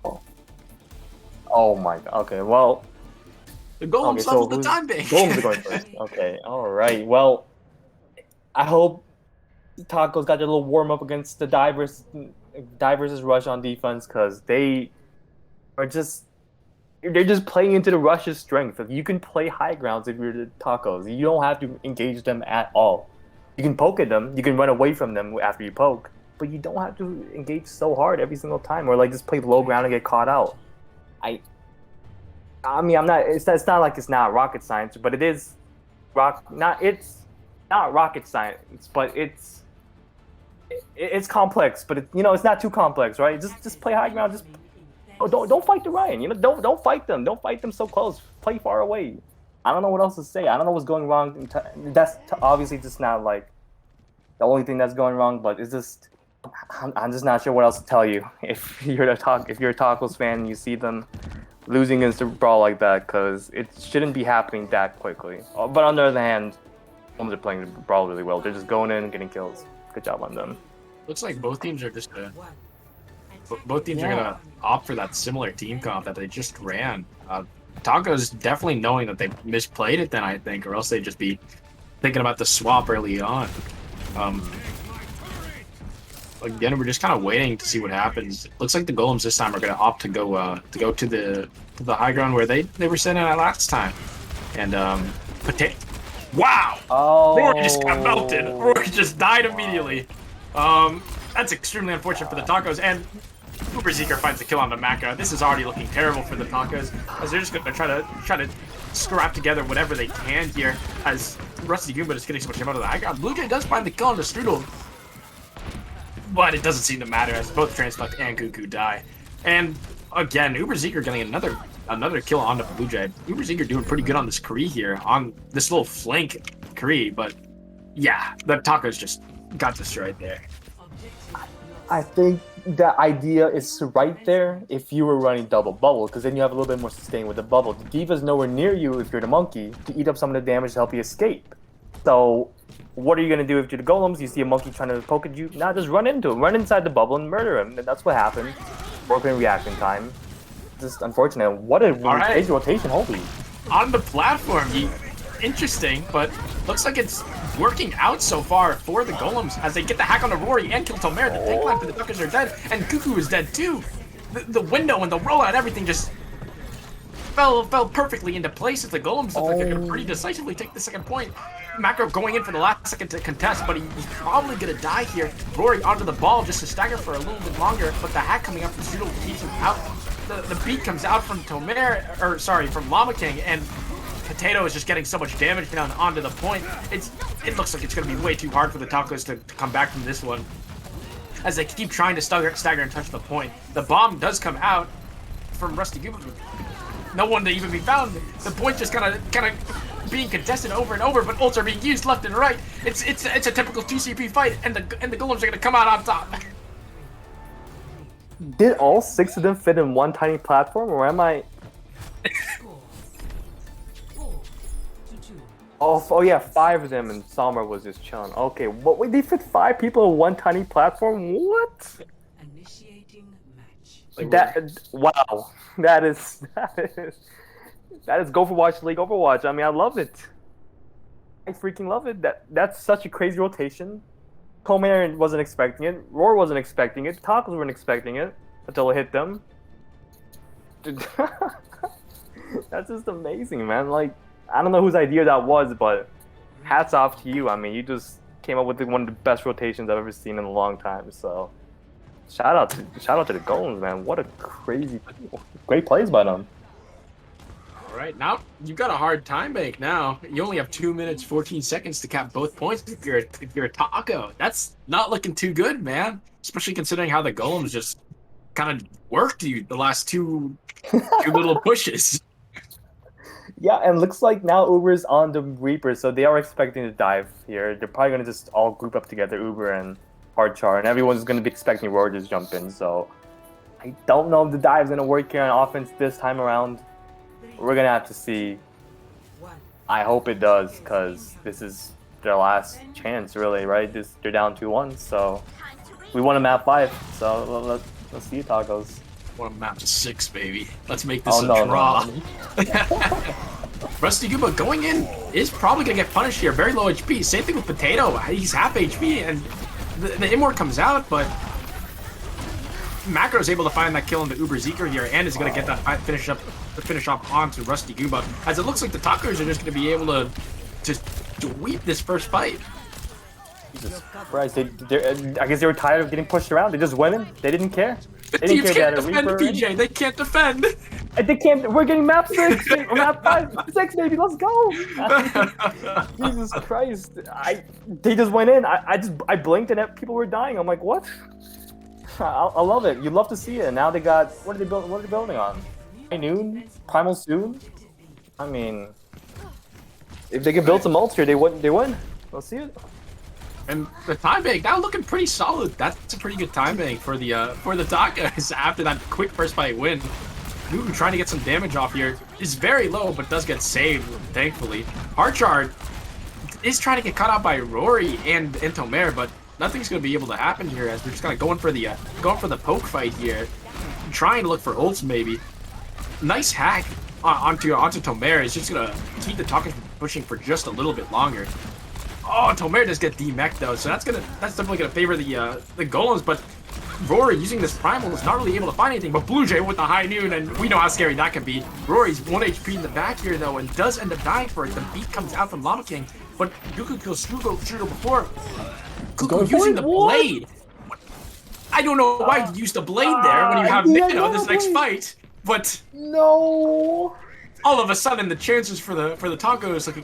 Speaker 1: Oh my god. Okay, well.
Speaker 2: The Golems leveled the time bank.
Speaker 1: Golems are going first. Okay, all right. Well, I hope Tacos got their little warm up against the Divers' rush on defense, because they're just playing into the Rush's strength. You can play high grounds if you're the Tacos. You don't have to engage them at all. You can poke at them. You can run away from them after you poke, but you don't have to engage so hard every single time, or like just play low ground and get caught out. I mean, it's not like it's not rocket science, but it is it's not rocket science, but it's complex, but it's not too complex, right? Just play high ground. Just don't fight the Ryan. Don't fight them. Don't fight them so close. Play far away. I don't know what else to say. I don't know what's going wrong. That's obviously just not like the only thing that's going wrong, but it's just I'm just not sure what else to tell you. If you're a Tacos fan and you see them losing against a brawl like that, because it shouldn't be happening that quickly. But on the other hand, they're playing the brawl really well. They're just going in and getting kills. Good job on them.
Speaker 2: Looks like both teams are just are gonna opt for that similar team comp that they just ran. Tacos definitely knowing that they misplayed it then, I think, or else they'd just be thinking about the swap early on. Again, we're just kind of waiting to see what happens. Looks like the Golems this time are going to opt to go to the high ground where they were sitting at last time. And wow!
Speaker 1: Oh,
Speaker 2: Rory just got melted. Rory just died immediately. That's extremely unfortunate for the Tacos. And Uberzeke finds the kill on the Maka. This is already looking terrible for the Tacos, as they're just going to try to scrap together whatever they can here. As Rusty Goomba is getting so much out of the high ground. Blue Jay does find the kill on the Strudel, but it doesn't seem to matter as both Transflect and Cuckoo die. And again, Uberzeke getting another kill on the Blue Jay. Uberzeke doing pretty good on this Kree here, on this little flank Kree, but yeah, the Tacos just got destroyed there.
Speaker 1: I think the idea is right there if you were running double bubble, because then you have a little bit more sustain with the bubble. The D.Va's nowhere near you if you're the monkey to eat up some of the damage to help you escape. So, what are you gonna do if you're the Golems? You see a monkey trying to poke at you? Nah, just run into him. Run inside the bubble and murder him. And that's what happened. Broken reaction time. Just unfortunate. What a crazy rotation, holy.
Speaker 2: On the platform, interesting, but looks like it's working out so far for the Golems as they get the hack on the Rory and kill Tomer. The tank line for the Duckers are dead, and Cuckoo is dead too. The window and the rollout and everything just fell perfectly into place as the Golems look like they're going to pretty decisively take the second point. Macro going in for the last second to contest, but he's probably going to die here. Rory onto the ball just to stagger for a little bit longer, but the hack coming up from Strudel keeps him out. The beat comes out from Tomer, or sorry, from Llama King, and Potato is just getting so much damage down onto the point. It looks like it's going to be way too hard for the Tacos to come back from this one, as they keep trying to stagger and touch the point. The bomb does come out from Rusty Goober. No one to even be found. The point just kind of being contested over and over, but ults are being used left and right. It's a typical TCP fight, and the Golems are going to come out on top.
Speaker 1: Did all 6 of them fit in one tiny platform, or am I? Oh yeah, 5 of them, and Sommer was just chilling. Okay, what? Wait, they fit 5 people in one tiny platform? What?
Speaker 3: Initiating match.
Speaker 1: Wow, that is Gopherwatch League Overwatch. I mean, I love it. I freaking love it. That's such a crazy rotation. Tomer wasn't expecting it. Roar wasn't expecting it. Tacos weren't expecting it until it hit them. That's just amazing, man. Like, I don't know whose idea that was, but hats off to you. I mean, you just came up with one of the best rotations I've ever seen in a long time. So, shout out to the Golems, man. What a great plays by them.
Speaker 2: All right, now you've got a hard time bank. Now you only have 2 minutes 14 seconds to cap both points. If you're a Taco, that's not looking too good, man. Especially considering how the Golems just kind of worked you the last two little pushes.
Speaker 1: Yeah, and looks like now Uber's on the Reaper, so they are expecting to dive here. They're probably going to just all group up together, Uber and Hardchar, and everyone's going to be expecting Roar to just jump in. So I don't know if the dive's going to work here on offense this time around. We're going to have to see. I hope it does, because this is their last chance, really, right? They're down 2-1, so we want a map 5, so let's see Tacos.
Speaker 2: Want a map 6, baby. Let's make this a draw. No. Rusty Gooba going in is probably going to get punished here. Very low HP. Same thing with Potato. He's half HP, and the Immort comes out, but Macro is able to find that kill into Uber Zeker here, and is going to get that finish up onto Rusty Gooba, as it looks like the Tacos are just going to be able to just sweep this first fight.
Speaker 1: Jesus Christ, I guess they were tired of getting pushed around. They just went in. They didn't care.
Speaker 2: They didn't care. Can't defend, PJ. They can't defend.
Speaker 1: They can't. We're getting map 6, map 5, 6, baby. Let's go. Jesus Christ! They just went in. I blinked and people were dying. I'm like, what? I love it. You love to see it. And now they got what are they building on? High Noon, Primal Soon. I mean, if they can build some ults here, they win. Let's see it.
Speaker 2: And the time bank now looking pretty solid. That's a pretty good time bank for the Tacos after that quick first fight win. Newton trying to get some damage off here is very low, but does get saved, thankfully. Hardchar is trying to get cut out by Rory and Tomer, but nothing's going to be able to happen here, as we're just kind of going for the poke fight here, trying to look for ults maybe. Nice hack onto Tomer is just going to keep the Tacos pushing for just a little bit longer. Oh, Tomer does get D-mech though, so that's definitely gonna favor the Golems, but Rory using this primal is not really able to find anything, but Blue Jay with the High Noon, and we know how scary that can be. Rory's 1 HP in the back here though, and does end up dying for it. The beat comes out from Llama King, but Goku kills Strudel before. Goku using the blade. I don't know why you use the blade there when you have Mikino this next fight, but
Speaker 1: no.
Speaker 2: All of a sudden the chances for the Tacos look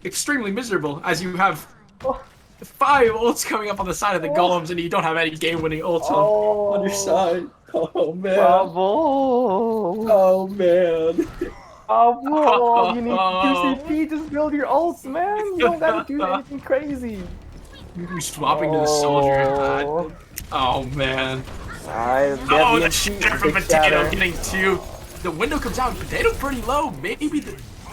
Speaker 2: extremely miserable, as you have 5 ults coming up on the side of the Golems, and you don't have any game-winning ults on your side. Oh man!
Speaker 1: Bravo!
Speaker 2: Oh man!
Speaker 1: Bravo! You need QCP. Just build your ults, man. You don't gotta do anything crazy.
Speaker 2: You're swapping to the soldier. Oh man! The shit from Potato getting 2. The window comes out. Potato pretty low. Maybe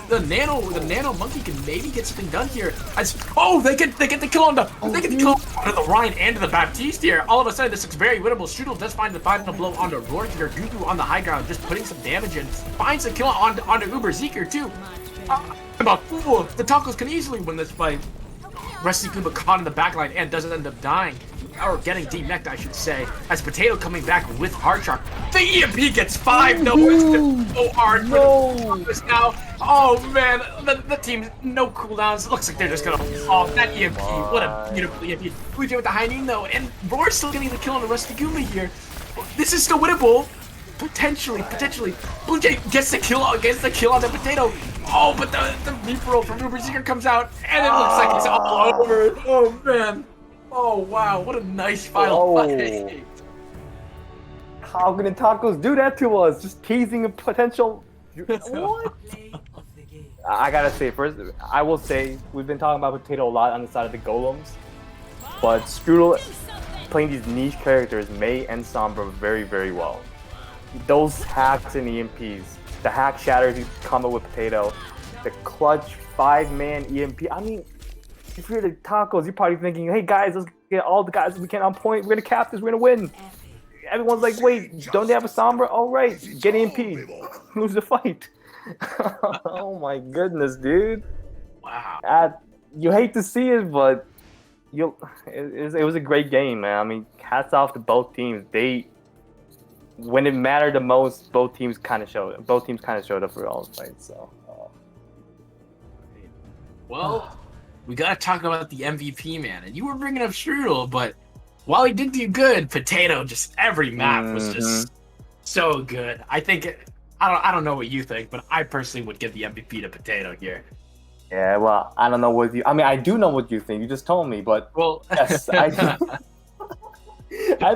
Speaker 2: the nano monkey can maybe get something done here. They get the kill on the Ryan and the Baptiste here. All of a sudden, this looks very winnable. Strudel does find the final blow onto Roar here. Gugu on the high ground, just putting some damage in. Finds a kill onto Uber Zeker too. About fool, the Tacos can easily win this fight. Rusty Kuba caught in the backline and doesn't end up dying. Or getting deep-necked, I should say. As Potato coming back with Hard Shark. The EMP gets 5. No, it's so hard for the now. Oh, man. The team, no cooldowns. It looks like they're just going to off that EMP. What a beautiful EMP. Blue Jay with the high noon, though. And Roar's still getting the kill on the Rusty Goomba here. This is still winnable. Potentially. Blue Jay gets the kill on the Potato. Oh, but the Reaper from Uber Seeker comes out. And it looks like it's all over. Oh, man. Oh, wow, what a nice final fight.
Speaker 1: How can the Tacos do that to us? Just teasing a potential... What? I gotta say, first, I will say, we've been talking about Potato a lot on the side of the Golems, but Strudel playing these niche characters, Mei and Sombra, very, very well. Those hacks and EMPs, the hack shatters you combo with Potato, the clutch 5-man EMP, I mean, if you're the Tacos, you're probably thinking, hey guys, let's get all the guys we can on point. We're gonna cap this. We're gonna win. Everyone's like, wait, don't they have a Sombra? All right, get EMP. Lose the fight. Oh my goodness, dude.
Speaker 2: Wow.
Speaker 1: You hate to see it, but it was a great game, man. I mean, hats off to both teams. When it mattered the most, both teams kind of showed up for all the fights. So.
Speaker 2: Well. We gotta talk about the MVP, man. And you were bringing up Strudel, but while he did do good, Potato just every map was just so good. I think I don't know what you think, but I personally would give the MVP to Potato here.
Speaker 1: Yeah, well, I don't know what you. I mean, I do know what you think. You just told me, but yes, I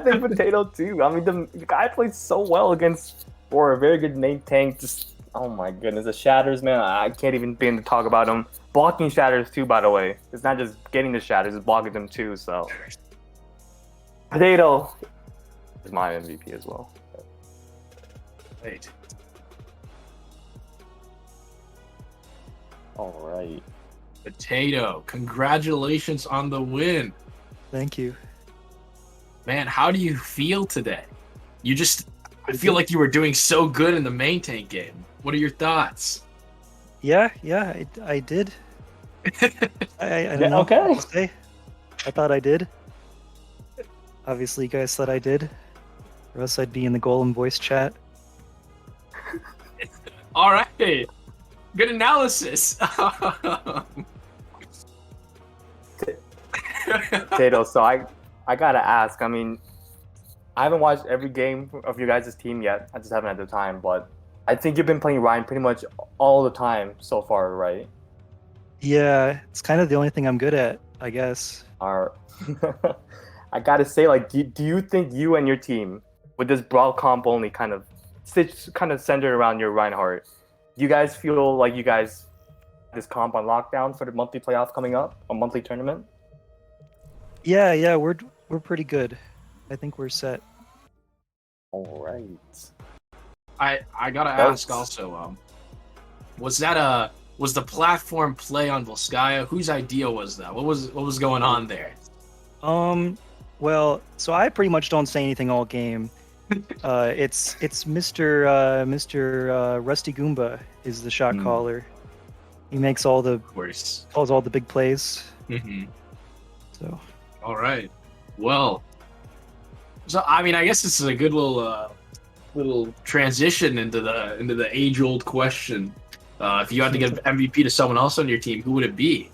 Speaker 1: think Potato too. I mean, the guy played so well against for a very good main tank. Just oh my goodness, the shatters, man. I can't even begin to talk about him. Blocking shatters too, by the way. It's not just getting the shatters, it's blocking them too, so. Potato is my MVP as well.
Speaker 2: Wait.
Speaker 1: Alright.
Speaker 2: Potato, congratulations on the win.
Speaker 4: Thank you.
Speaker 2: Man, how do you feel today? I feel like you were doing so good in the main tank game. What are your thoughts?
Speaker 4: Yeah, I did. I don't know
Speaker 1: okay.
Speaker 4: what to say. I thought I did. Obviously, you guys thought I did. Or else I'd be in the Golem voice chat.
Speaker 2: All right. Good analysis.
Speaker 1: Potato, so I gotta ask, I mean, I haven't watched every game of your guys' team yet. I just haven't had the time, but I think you've been playing Ryan pretty much all the time so far, right?
Speaker 4: Yeah, it's kind of the only thing I'm good at, I guess.
Speaker 1: I gotta say, like, do you think you and your team, with this Brawl comp only kind of centered around your Reinhardt, do you guys feel like you guys this comp on lockdown for the monthly playoff coming up, a monthly tournament?
Speaker 4: Yeah, we're pretty good. I think we're set.
Speaker 1: All right.
Speaker 2: I gotta ask also, was the platform play on Volskaya? Whose idea was that? What was going on there?
Speaker 4: Well, so I pretty much don't say anything all game. It's Mr. Rusty Goomba is the shot caller. He makes calls all the big plays.
Speaker 2: Mm-hmm.
Speaker 4: So.
Speaker 2: All right. Well. So I mean, I guess this is a good little transition into the age-old question. If you had to give MVP to someone else on your team, who would it be?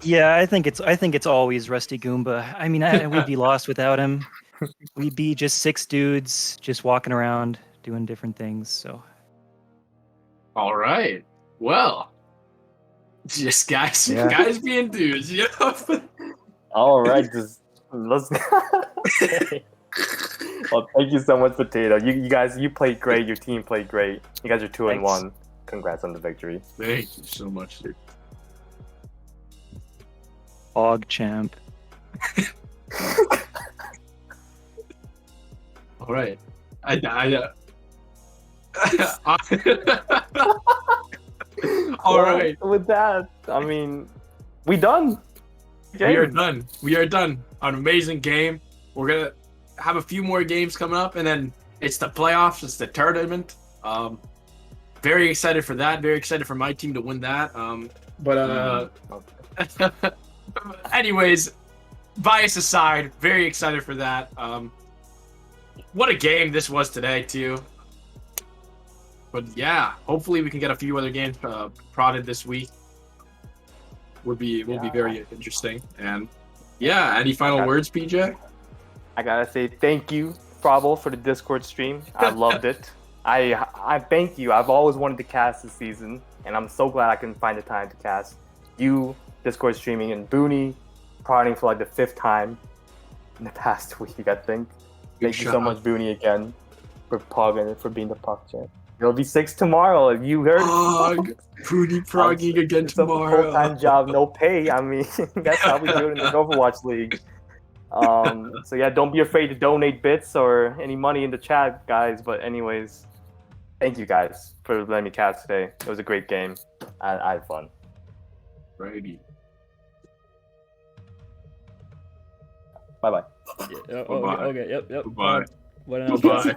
Speaker 4: Yeah, I think it's always Rusty Goomba. I mean, we'd be lost without him. We'd be just 6 dudes just walking around doing different things. So.
Speaker 2: All right. Well, just guys being dudes. You know?
Speaker 1: All right, let's. Well, thank you so much, Potato. You guys, you played great. Your team played great. You guys are 2-1. Congrats on the victory.
Speaker 2: Thank you so much, dude.
Speaker 4: Og champ.
Speaker 2: All right. All right.
Speaker 1: With that, I mean, we done.
Speaker 2: We are done. We are done. An amazing game. We're gonna have a few more games coming up, and then it's the playoffs. It's the tournament. Very excited for that. Very excited for my team to win that. Anyways, bias aside, very excited for that. What a game this was today, too. But yeah, hopefully we can get a few other games prodded this week. Will be very interesting. And yeah, any final words, PJ?
Speaker 1: I gotta say thank you, Frabo, for the Discord stream. I loved it. I thank you. I've always wanted to cast this season, and I'm so glad I can find the time to cast. You, Discord streaming, and Booney prodding for like the 5th time in the past week, I think. Thank you so much, Booney, again, for being the puck champ. It'll be 6 tomorrow. You heard it.
Speaker 2: Booney progging again
Speaker 1: it's
Speaker 2: tomorrow.
Speaker 1: It's a full-time job, no pay. I mean, that's how we do it in the Gopherwatch League. So yeah, don't be afraid to donate bits or any money in the chat, guys. But anyways, thank you guys for letting me cast today. It was a great game. I had fun.
Speaker 2: Righty.
Speaker 1: Bye-bye.
Speaker 5: Yeah, okay, yep.
Speaker 2: Bye.
Speaker 5: What else?